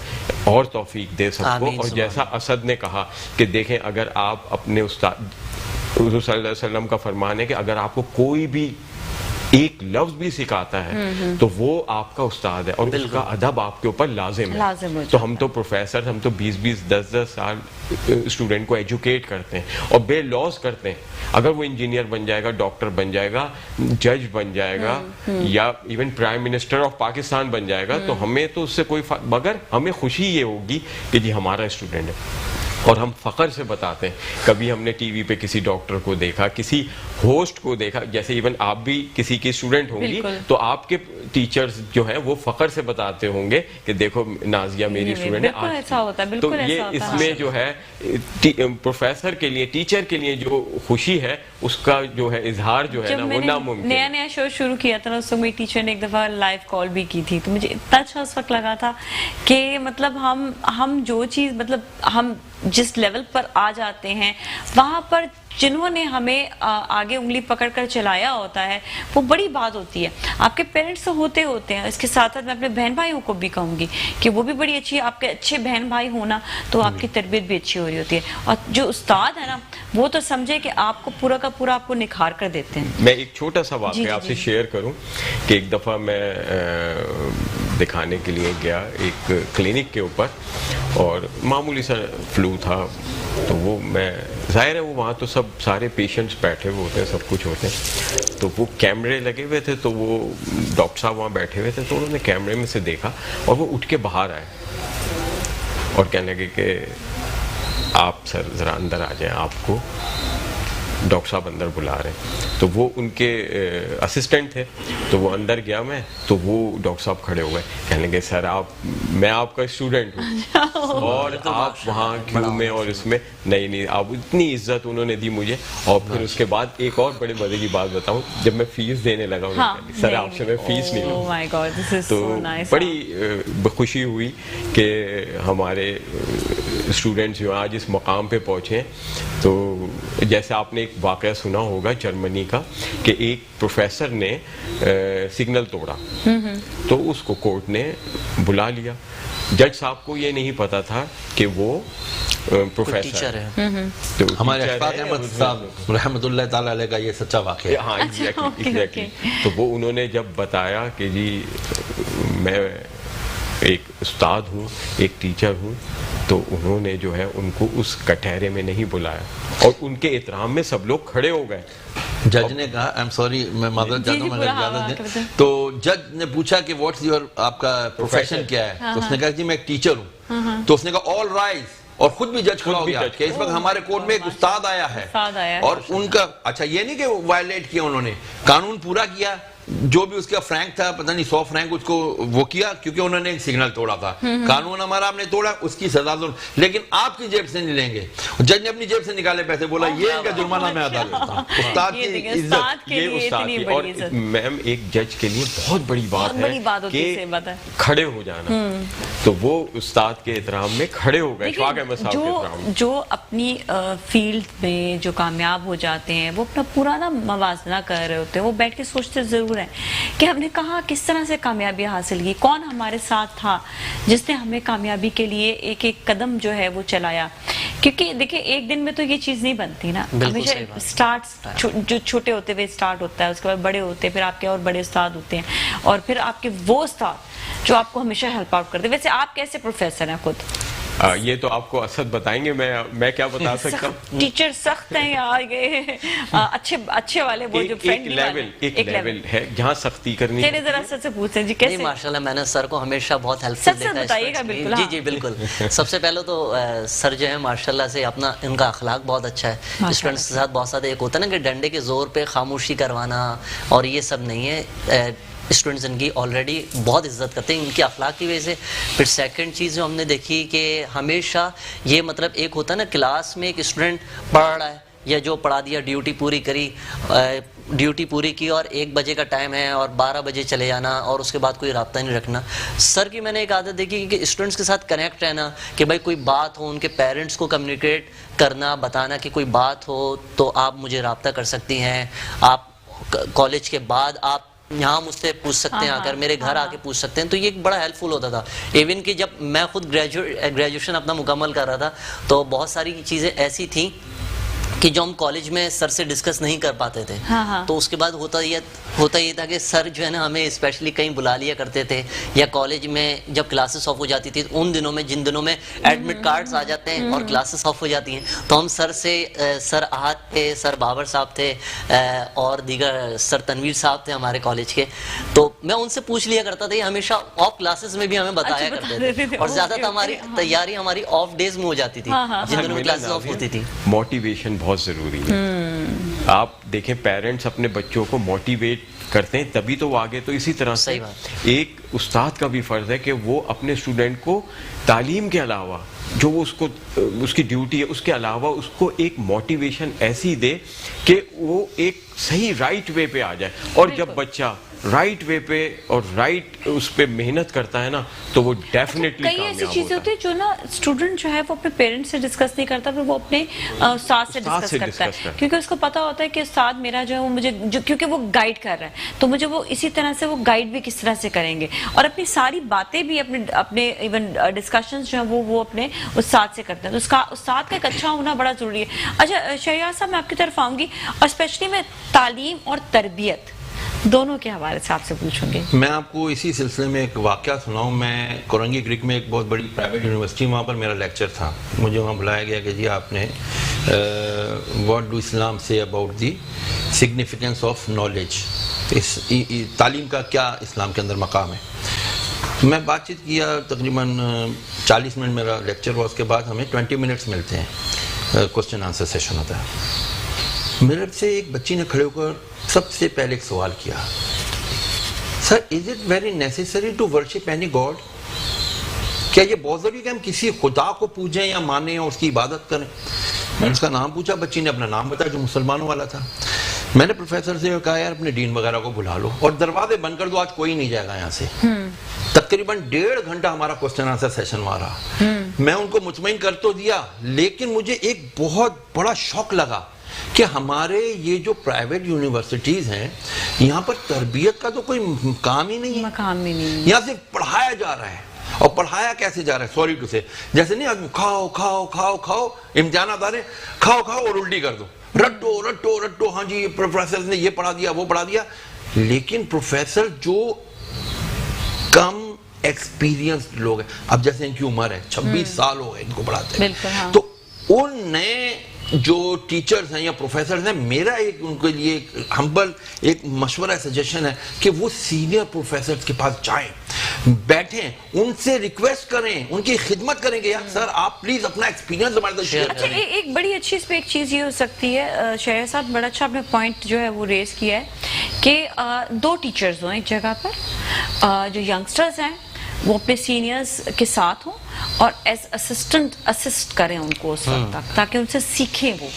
اور توفیق دے سب کو. آمین. اور جیسا اسد نے کہا کہ دیکھیں, اگر آپ اپنے استاد, حضور صلی اللہ علیہ وسلم کا فرمان ہے کہ اگر آپ کو کوئی بھی ایک لفظ بھی سکھاتا ہے تو وہ آپ کا استاد ہے, اور اس کا ادب آپ کے اوپر لازم ہے. تو ہم تو پروفیسر, ہم تو 20-20 10-10 سال اسٹوڈنٹ کو ایجوکیٹ کرتے ہیں اور بے لوز کرتے ہیں. اگر وہ انجینئر بن جائے گا, ڈاکٹر بن جائے گا, جج بن جائے گا, یا even prime minister of Pakistan بن جائے گا, تو ہمیں تو اس سے کوئی مگر ہمیں خوشی یہ ہوگی کہ جی ہمارا اسٹوڈنٹ ہے. اور ہم فخر سے بتاتے ہیں. کبھی ہم نے ٹی وی پہ کسی ڈاکٹر کو دیکھا, کسی ہوسٹ کو دیکھا, جیسے ایون آپ بھی کسی کی اسٹوڈنٹ ہوں گی, تو آپ کے ٹیچرز جو ہیں وہ فخر سے بتاتے ہوں گے کہ دیکھو نازیہ میری اسٹوڈنٹ ہے. تو یہ اس میں جو ہے پروفیسر کے لیے, ٹیچر کے لیے جو خوشی ہے, اس کا جو ہے اظہار جو ہے نا, وہ ناممکن. نیا شو شروع کیا تھا نا, اس میں میری ٹیچر نے ایک دفعہ لائیو کال بھی کی تھی, تو مجھے اتنا اچھا اس وقت لگا تھا کہ مطلب ہم جو چیز, مطلب ہم جس لیول پر آ جاتے ہیں, وہاں پر جنہوں نے ہمیں آگے انگلی پکڑ کر چلایا ہوتا ہے, وہ بڑی بات ہوتی ہے. آپ کے پیرنٹس تو ہوتے ہیں, اس کے ساتھ میں اپنے بہن بھائیوں کو بھی کہوں گی کہ وہ بھی بڑی اچھی, آپ کے اچھے بہن بھائی ہونا تو آپ کی تربیت بھی اچھی ہو رہی ہوتی ہے. اور جو استاد ہے نا, وہ تو سمجھے کہ آپ کو پورا کا پورا آپ کو نکھار کر دیتے ہیں. میں ایک چھوٹا سا واقعہ آپ سے شیئر کروں کہ ایک دفعہ میں دکھانے کے لیے گیا ایک کلینک کے اوپر, اور معمولی سا فلو تھا. تو وہ میں, ظاہر ہے وہ وہاں تو سب سارے پیشنٹس بیٹھے ہوئے ہوتے ہیں, سب کچھ ہوتے ہیں, تو وہ کیمرے لگے ہوئے تھے. تو وہ ڈاکٹر صاحب وہاں بیٹھے ہوئے تھے, تو انہوں نے کیمرے میں سے دیکھا اور وہ اٹھ کے باہر آئے اور کہنے لگے کہ آپ سر ذرا اندر آ جائیں, آپ کو ڈاکٹر صاحب اندر بلا رہے ہیں. تو وہ ان کے اسسٹنٹ تھے, تو وہ اندر گیا میں, تو وہ ڈاکٹر صاحب کھڑے ہوئے, کہنے لگے سر میں آپ کا اسٹوڈنٹ ہوں اور آپ وہاں کیوں میں اور اس میں نہیں, آپ اتنی عزت انہوں نے دی مجھے. اور پھر اس کے بعد ایک اور بڑے مزے کی بات بتاؤں, جب میں فیس دینے لگا, سر آپ سے میں فیس نہیں لوں. تو بڑی خوشی ہوئی کہ ہمارے اسٹوڈنٹس جو آج اس مقام پہ پہنچے. تو جیسے آپ نے ایک واقعہ سنا ہوگا جرمنی کا کہ ایک پروفیسر نے سگنل توڑا, تو اس کو کورٹ نے بلا لیا. جج صاحب کو یہ نہیں پتا تھا کہ وہ پروفیسر ہے. ہمارے اشفاق احمد صاحب رحمۃ اللہ تعالی علیہ کا یہ سچا واقعہ ہے. ہاں ایگزیکٹلی. تو وہ انہوں نے جب بتایا کہ جی میں ایک استاد ہوں, ایک ٹیچر ہوں, تو انہوں نے جو ہے ان کو اس کٹہرے میں نہیں بلایا, اور ان کے احترام میں سب لوگ کھڑے ہو گئے. جج نے کہا, آئی ایم سوری میں معذرت چاہتا ہوں, مگر اجازت دیں. تو جج نے پوچھا کہ واٹس یور, آپ کا پروفیشن کیا ہے؟ تو اس نے کہا جی میں ایک ٹیچر ہوں. تو اس نے کہا آل رائز, اور خود بھی جج کھڑا ہو گیا کہ اس وقت ہمارے کورٹ میں ایک استاد آیا ہے, اور ان کا اچھا یہ نہیں کہ وائلیٹ کیا, انہوں نے قانون پورا کیا, جو بھی اس کا فرینک تھا, پتہ نہیں 100 فرینک اس کو وہ کیا, کیونکہ انہوں نے ایک سگنل توڑا تھا. قانون ہمارا آپ نے توڑا, اس کی سزا ضرور, لیکن آپ کی جیب سے نہیں لیں گے. جج نے اپنی جیب سے نکالے پیسے, بولا یہ ان کا جرمانہ میں ادا کرتا ہوں. استاد کی عزت, یہ استاد کی. اور میم ایک جج کے لیے بہت بڑی بات ہے کہ کھڑے ہو جانا, تو وہ استاد کے احترام میں کھڑے ہو گئے. جو اپنی فیلڈ میں جو کامیاب ہو جاتے ہیں, وہ اپنا پورا نا موازنہ کر رہے ہوتے ہیں, وہ بیٹھ کے سوچتے ضرور کہ ہم نے کہاں کس طرح سے کامیابی حاصل کی, کون ہمارے ساتھ تھا جس نے ہمیں کامیابی کے لیے ایک ایک قدم جو ہے وہ چلایا. کیونکہ دیکھیں ایک دن میں تو یہ چیز نہیں بنتی نا, ہمیشہ سٹارٹ جو چھوٹے ہوتے ہوئے سٹارٹ ہوتا ہے, اس کے بعد بڑے ہوتے ہیں, پھر آپ کے اور بڑے استاد ہوتے ہیں, اور پھر آپ کے وہ استاد جو آپ کو ہمیشہ ہیلپ آؤٹ کرتے ہیں. ویسے آپ کیسے پروفیسر ہیں خود؟ یہ تو آپ کو اسد بتائیں گے, میں کیا بتا سکتا ہوں. ٹیچر سخت ہیں یا اچھے والے, وہ جو فرینڈلی والے, ایک لیول ہے جہاں سختی کرنی ہے. چلیے ذرا سر سے پوچھیں جی کیسے. ماشاءاللہ میں نے سر کو ہمیشہ بہت ہیلپ دیکھا ہے. بتائیے گا بالکل. جی بالکل. سب سے پہلے تو سر جو ہے ماشاءاللہ سے اپنا ان کا اخلاق بہت اچھا ہے. اسٹوڈنٹس کے ساتھ بہت زیادہ ایک ہوتا ہے نا کہ ڈنڈے کے زور پہ خاموشی کروانا, اور یہ سب نہیں ہے. اسٹوڈنٹس ان کی آلریڈی بہت عزت کرتے ہیں ان کی اخلاق کی وجہ سے. پھر سیکنڈ چیز جو ہم نے دیکھی کہ ہمیشہ یہ مطلب ایک ہوتا ہے نا کلاس میں ایک اسٹوڈنٹ پڑھ رہا ہے, یا جو پڑھا دیا ڈیوٹی پوری کری، ڈیوٹی پوری کی اور 1 بجے کا ٹائم ہے اور 12 بجے چلے جانا اور اس کے بعد کوئی رابطہ نہیں رکھنا. سر کی میں نے ایک عادت دیکھی کہ اسٹوڈنٹس کے ساتھ کنیکٹ رہنا، کہ بھائی کوئی بات ہو، ان کے پیرنٹس کو کمیونیکیٹ کرنا، بتانا کہ کوئی بات ہو تو آپ مجھے رابطہ کر سکتی ہیں، آپ کالج کے بعد آپ یہاں مجھ سے پوچھ سکتے ہیں، اگر میرے گھر آ کے پوچھ سکتے ہیں. تو یہ ایک بڑا ہیلپ فل ہوتا تھا. ایون کہ جب میں خود گریجویشن اپنا مکمل کر رہا تھا تو بہت ساری چیزیں ایسی تھیں کہ جو ہم کالج میں سر سے ڈسکس نہیں کر پاتے تھے. تو اس کے بعد ہوتا یہ تھا کہ سر جو ہے نا ہمیں اسپیشلی کہیں بلا لیا کرتے تھے، یا کالج میں جب کلاسز آف ہو جاتی تھی ان دنوں میں، جن دنوں میں ایڈمٹ کارڈز آ جاتے ہیں اور کلاسز آف ہو جاتی ہیں، تو ہم سر سے، سر احد تھے، سر بابر صاحب تھے اور دیگر سر تنویر صاحب تھے ہمارے کالج کے، تو میں ان سے پوچھ لیا کرتا تھا. یہ ہمیشہ آف کلاسز میں بھی ہمیں بتایا کرتے تھے، اور زیادہ تر ہماری تیاری ہماری آف ڈیز میں ہو جاتی تھی جن دنوں کلاسز آف ہوتی تھی. موٹیویشن بہت ضروری ہے. آپ دیکھیں پیرنٹس اپنے بچوں کو موٹیویٹ کرتے ہیں تبھی تو وہ آگے. تو اسی طرح سے ایک استاد کا بھی فرض ہے کہ وہ اپنے اسٹوڈنٹ کو تعلیم کے علاوہ جو وہ اس کی ڈیوٹی ہے اس کے علاوہ اس کو ایک موٹیویشن ایسی دے کہ وہ ایک صحیح رائٹ وے پہ آ جائے. اور جب بچہ رائٹ وے پہ اور رائٹ اس پہ محنت کرتا ہے نا تو وہ ڈیفینیٹلی کئی ایسی چیزیں ہوتی ہیں جو نا اسٹوڈنٹ جو ہے وہ اپنے پیرنٹس سے ڈسکس نہیں کرتا، پھر وہ اپنے استاد سے ڈسکس کرتا ہے، کیونکہ اس کو پتا ہوتا ہے کہ استاد میرا جو ہے وہ مجھے کیونکہ وہ گائیڈ کر رہا ہے تو مجھے وہ اسی طرح سے وہ گائیڈ بھی کس طرح سے کریں گے، اور اپنی ساری باتیں بھی اپنے ایون ڈسکشنز جو ہیں وہ اپنے استاد سے کرتے ہیں. تو اس کا استاد کا ایک اچھا ہونا بڑا ضروری ہے. اچھا شہریار صاحب میں آپ کی طرف آؤں گی، اور اسپیشلی میں تعلیم اور تربیت دونوں کے حوالے سے آپ سے پوچھوں گی. میں آپ کو اسی سلسلے میں ایک واقعہ سناؤں. میں کورنگی کرک میں ایک بہت بڑی پرائیویٹ یونیورسٹی، وہاں پر میرا لیکچر تھا. مجھے وہاں بلایا گیا کہ جی آپ نے واٹ ڈو اسلام سے about the significance of knowledge, تعلیم کا کیا اسلام کے اندر مقام ہے. میں بات چیت کیا، تقریباً 40 منٹ میرا لیکچر ہوا. اس کے بعد ہمیں 20 منٹس ملتے ہیں، کوسچن آنسر سیشن ہوتا ہے. میرے سے ایک بچی نے کھڑے ہو کر سب سے پہلے ایک سوال کیا، sir is it very necessary to worship any God? کیا یہ بہت ضروری کہ ہم کسی خدا کو پوجیں یا مانیں اور اس کی عبادت کریں؟ میں نے اس کا نام پوچھا، بچی نے اپنا نام بتایا جو مسلمانوں والا تھا. میں نے پروفیسر سے کہا یار اپنے ڈین وغیرہ کو بلا لو اور دروازے بند کر دو، آج کوئی نہیں جائے گا یہاں سے. تقریباً 1.5 گھنٹہ ہمارا کوسچن آنسر سیشن ہوا رہا. میں ان کو مطمئن کر تو دیا، لیکن مجھے ایک بہت بڑا شوق لگا کہ ہمارے یہ جو پرائیویٹ یونیورسٹیز ہیں یہاں پر تربیت کا تو کوئی مقام ہی نہیں ہے. یہاں صرف پڑھایا جا رہا ہے. اور پڑھایا کیسے جا رہا ہے؟ سوری ٹو سے، جیسے نہیں آدمی کھاؤ کھاؤ کھاؤ کھاؤ، امتحانات آ رہے کھاؤ کھاؤ اور الٹی کر دو، رٹو رٹو رٹو، ہاں جی پروفیسر نے یہ پڑھا دیا وہ پڑھا دیا. لیکن پروفیسر جو کم ایکسپیرینسڈ لوگ ہیں، اب جیسے ان کی عمر ہے 26 سال ہو گئے ان کو پڑھاتے ہیں، تو ان نئے جو ٹیچرز ہیں یا پروفیسرز ہیں، میرا ایک ان کے لیے ہمبل ایک مشورہ سجیشن ہے کہ وہ سینئر پروفیسرز کے پاس جائیں، بیٹھیں، ان سے ریکویسٹ کریں، ان کی خدمت کریں کہ یار سر آپ پلیز اپنا ایکسپیرینس ہمارے ساتھ شیئر کریں. اچھا ایک بڑی اچھی اس پہ ایک چیز یہ ہو سکتی ہے شہریار صاحب، بڑا اچھا آپ نے پوائنٹ جو ہے وہ ریز کیا ہے کہ 2 ٹیچرز ہوں ایک جگہ پر، جو ینگسٹرز ہیں وہ اپنے سینئرز کے ساتھ ہوں اور ایز اسسٹنٹ اسسٹ کریں ان کو اس وقت تک، تاکہ ان سے سیکھیں، وہ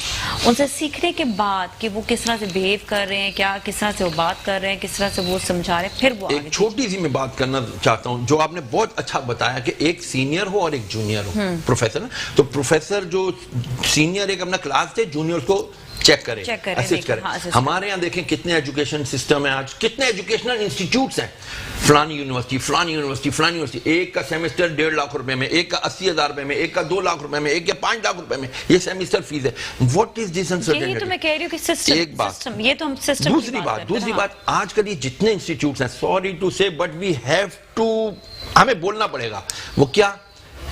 ان سے سیکھنے کے بعد کہ وہ کس طرح سے بیہیو کر رہے ہیں، کیا کس طرح سے وہ بات کر رہے ہیں، کس طرح سے وہ سمجھا رہے ہیں، پھر وہ ایک چھوٹی سی میں بات کرنا چاہتا ہوں جو آپ نے بہت اچھا بتایا کہ ایک سینئر ہو اور ایک جونیئر ہو. پروفیسر تو پروفیسر جو سینئر ایک اپنا کلاس دے، جونیئر کو چیک کرے، اسسٹ کرے. ہمارے یہاں دیکھیں کتنے ایجوکیشن سسٹم ہیں آج، کتنے ایجوکیشنل انسٹیٹیوٹس ہیں، فلانی یونیورسٹی فلانی یونیورسٹی فلانی یونیورسٹی، ایک کا سیمسٹر 1.5 لاکھ روپے میں، ایک کا 80,000 روپے میں، ایک کا 2 لاکھ روپے میں، ایک کا 5 لاکھ روپے میں، یہ سیمسٹر فیس ہے. What is this uncertainty? یہی تو میں کہہ رہی ہوں کہ سسٹم، ایک بات، یہ تو ہم سسٹم. دوسری بات آج کل یہ جتنے انسٹیٹیوٹس ہیں، سوری ٹو سے بٹ وی ہیو ٹو، ہمیں بولنا پڑے گا، وہ کیا؟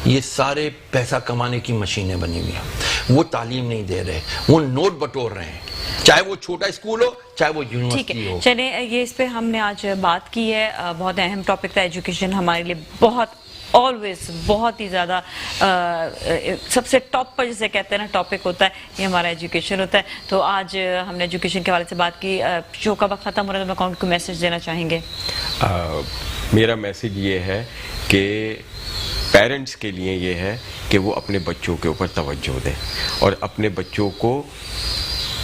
یہ سارے پیسہ کمانے کی مشینیں بنی ہوئی ہیں. وہ تعلیم نہیں دے رہے، وہ نوٹ بٹور رہے ہیں، چاہے وہ چھوٹا اسکول ہو چاہے وہ یونیورسٹی ہو. چلیں یہ اس پہ ہم نے آج بات کی ہے، بہت اہم ٹاپک تھا ایجوکیشن، ہمارے لیے بہت آلویز بہت ہی زیادہ سب سے ٹاپ پر جسے کہتے ہیں نا ٹاپک ہوتا ہے، یہ ہمارا ایجوکیشن ہوتا ہے. تو آج ہم نے ایجوکیشن کے حوالے سے بات کی. شو کا وقت ختم ہو رہا ہے، تو میں کو میسج دینا چاہیں گے؟ میرا میسج یہ ہے کہ پیرنٹس کے لیے یہ ہے کہ وہ اپنے بچوں کے اوپر توجہ دیں اور اپنے بچوں کو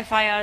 FIR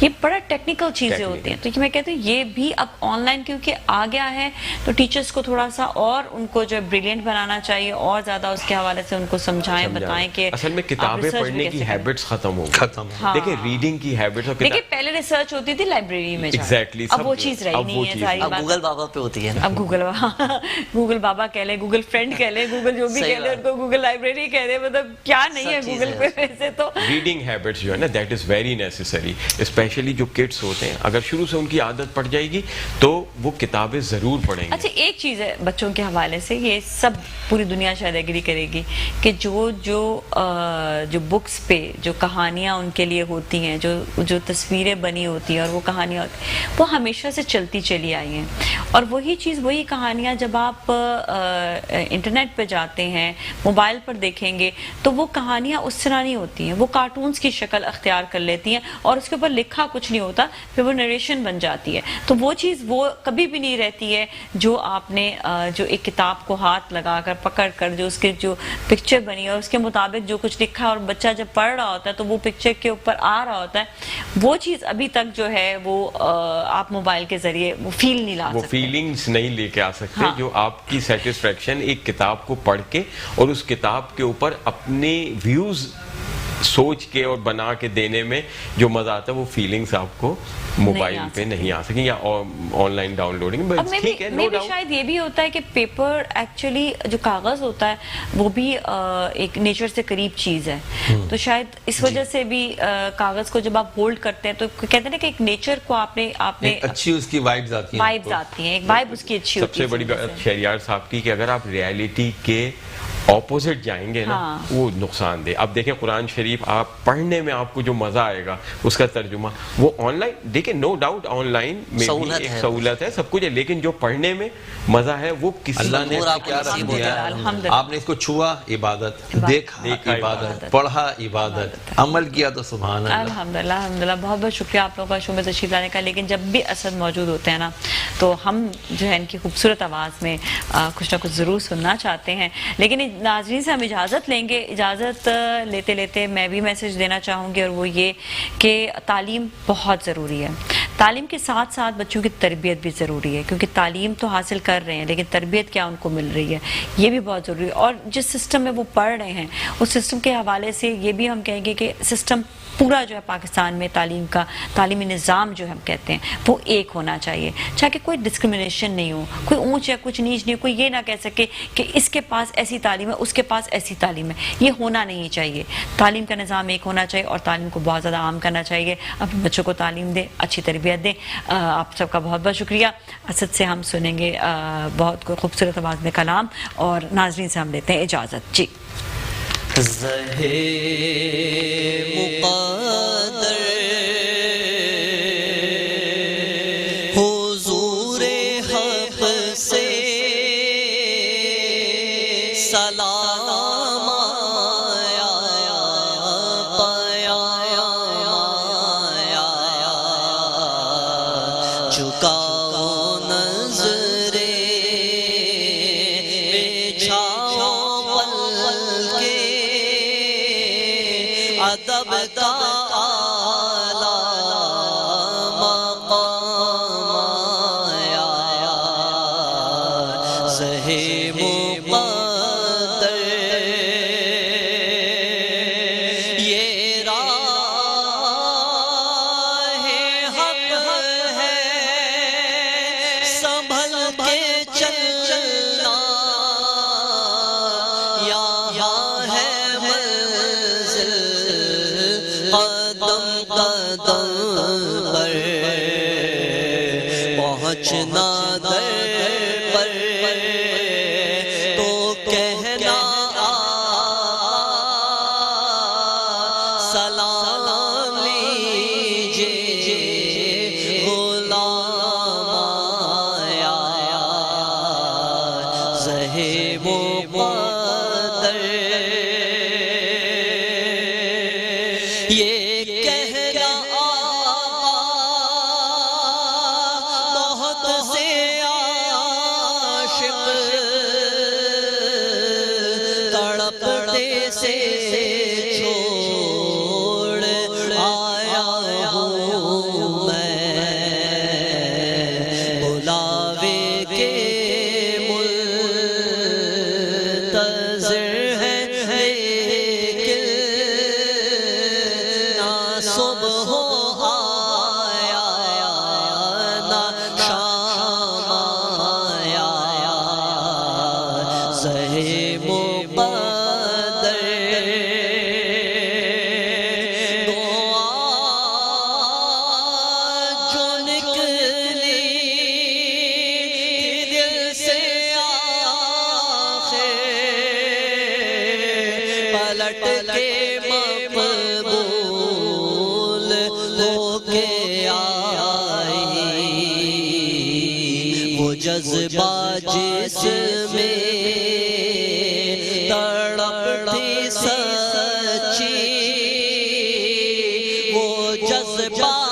یہ بڑا ٹیکنیکل چیزیں ہوتی ہیں. تو میں کہتی ہوں یہ بھی اب آن لائن کیونکہ آ گیا ہے تو ٹیچرز کو تھوڑا سا اور ان کو جو بریلینٹ بنانا چاہیے اور زیادہ اس کے حوالے سے ان کو سمجھائیں بتائیں کہ اصل میں کتابیں پڑھنے کی ہیبٹس ختم ہو گئی. دیکھیں ریڈنگ کی ہیبٹس اور دیکھیں پہلے ریسرچ ہوتی تھی لائبریری میں ایگزیکٹلی, اب وہ چیز رہی نہیں ہے. ساری اب گوگل بابا پہ ہوتی ہے. اب گوگل بابا کہہ لیں, گوگل فرینڈ کہہ لیں, گوگل جو بھی کہہ لیں ان کو گوگل لائبریری کہہ دیں, مطلب کیا نہیں ہے گوگل پہ ویسے تو. ریڈنگ ہیبٹس جو ہے نا that is very necessary, especially جو کڈس ہوتے ہیں اگر شروع سے ان کی عادت پڑ جائے گی تو وہ کتابیں ضرور پڑھیں گے. اچھا ایک چیز ہے بچوں کے حوالے سے, یہ سب پوری دنیا شاید ایگری کرے گی کہ جو بکس پہ جو کہانیاں ان کے لیے ہوتی ہیں, جو تصویریں بنی ہوتی ہیں اور وہ کہانیاں ہوتی ہیں وہ ہمیشہ سے چلتی چلی آئی ہیں. اور وہی چیز وہی کہانیاں جب آپ انٹرنیٹ پہ جاتے ہیں موبائل پر دیکھیں گے تو وہ کہانیاں اس طرح نہیں ہوتی ہیں, وہ کارٹونز کی شکل اختیار کر لیتی ہیں اور اس کے اوپر لکھا کچھ نہیں ہوتا, پھر وہ نریشن بن جاتی ہے. تو وہ چیز وہ کبھی بھی نہیں رہتی ہے جو آپ نے جو ایک کتاب کو ہاتھ لگا کر پکڑ کر جو اس کی جو پکچر بنی اور اس کے مطابق جو کچھ لکھا اور بچہ جب پڑھ رہا ہوتا ہے تو وہ پکچر کے اوپر آ رہا ہوتا ہے, وہ چیز ابھی تک جو ہے وہ آپ موبائل کے ذریعے وہ فیل نہیں لا سکتے, وہ فیلنگز نہیں لے کے آ سکتے جو آپ کی سیٹسفیکشن ایک کتاب کو پڑھ کے اور اس کتاب کے اوپر اپنے ویوز سوچ کے اور بنا کے دینے میں جو مزہ آتا ہے وہ فیلنگز آپ کو موبائل پہ نہیں آ سکیں یا آن لائن ڈاؤن لوڈنگ. ٹھیک ہے, میں بھی شاید یہ بھی ہوتا ہے کہ پیپر ایکچولی جو کاغذ ہوتا ہے وہ بھی ایک نیچر سے قریب چیز ہے, تو شاید اس وجہ سے بھی کاغذ کو جب آپ ہولڈ کرتے ہیں تو کہتے ہیں نا کہ ایک نیچر کو آپ نے اچھی اس کی وائبز آتی ہیں, ایک وائب اس کی اچھی ہوتی ہے. سب سے بڑی بات شہریار صاحب کی کہ اگر آپ ریالٹی کے اپوزٹ جائیں گے نا وہ نقصان دہ. اب دیکھیں قرآن شریف آپ پڑھنے میں آپ کو جو مزہ آئے گا اس کا ترجمہ وہ آن لائن, دیکھیں نو ڈاؤٹ آن لائن میں بھی ایک سہولت ہے سب کچھ ہے, لیکن جو پڑھنے میں مزہ ہے وہ کسی اللہ نے کیا رکھ دیا ہے, آپ نے اس کو چھوا عبادت, دیکھا عبادت, پڑھا عبادت, عمل کیا تو سبحان اللہ. الحمدللہ الحمدللہ, بہت بہت شکریہ آپ لوگوں کا شو میں تشریف لانے کا. لیکن جب بھی اسد موجود ہوتے ہیں نا تو ہم جو ہے ان کی خوبصورت آواز میں کچھ نہ کچھ ضرور سننا چاہتے ہیں. لیکن ناظرین سے ہم اجازت لیں گے. اجازت لیتے لیتے میں بھی میسج دینا چاہوں گی اور وہ یہ کہ تعلیم بہت ضروری ہے. تعلیم کے ساتھ ساتھ بچوں کی تربیت بھی ضروری ہے, کیونکہ تعلیم تو حاصل کر رہے ہیں لیکن تربیت کیا ان کو مل رہی ہے یہ بھی بہت ضروری ہے. اور جس سسٹم میں وہ پڑھ رہے ہیں اس سسٹم کے حوالے سے یہ بھی ہم کہیں گے کہ سسٹم پورا جو ہے پاکستان میں تعلیم کا تعلیمی نظام جو ہم کہتے ہیں وہ ایک ہونا چاہیے, چاہے کہ کوئی ڈسکرمنیشن نہیں ہو, کوئی اونچ یا کچھ نیچ نہیں ہو, کوئی یہ نہ کہہ سکے کہ اس کے پاس ایسی تعلیم ہے اس کے پاس ایسی تعلیم ہے, یہ ہونا نہیں چاہیے. تعلیم کا نظام ایک ہونا چاہیے اور تعلیم کو بہت زیادہ عام کرنا چاہیے. اپنے بچوں کو تعلیم دیں, اچھی تربیت دیں. آپ سب کا بہت بہت شکریہ. اسد سے ہم سنیں گے بہت خوبصورت آواز میں کلام اور ناظرین سے ہم لیتے ہیں اجازت. جی مقدر حضور حق سے سلام آیا چکاؤ نظریں بچھاؤ پل کے ادب کا اعلیٰ مقام آیا زہے مقدر یہ راہ حق ہے سنبھل کے چلنا یہاں ہے منزل قدم قدم پر پہنچنا در پر تو کہنا سلام لیجیے غلام آیا زہے مقدر یہ کہنا بہت سے عاشق تڑپتے سے چھوڑ آیا ہوں صبح آیا نہ شام آیا سہے مقدر دعا جو نکلی دل سے آخر پلٹ کے مقبول ہو کے آئی وہ جذبہ جس میں تڑپتی سچی وہ جذبہ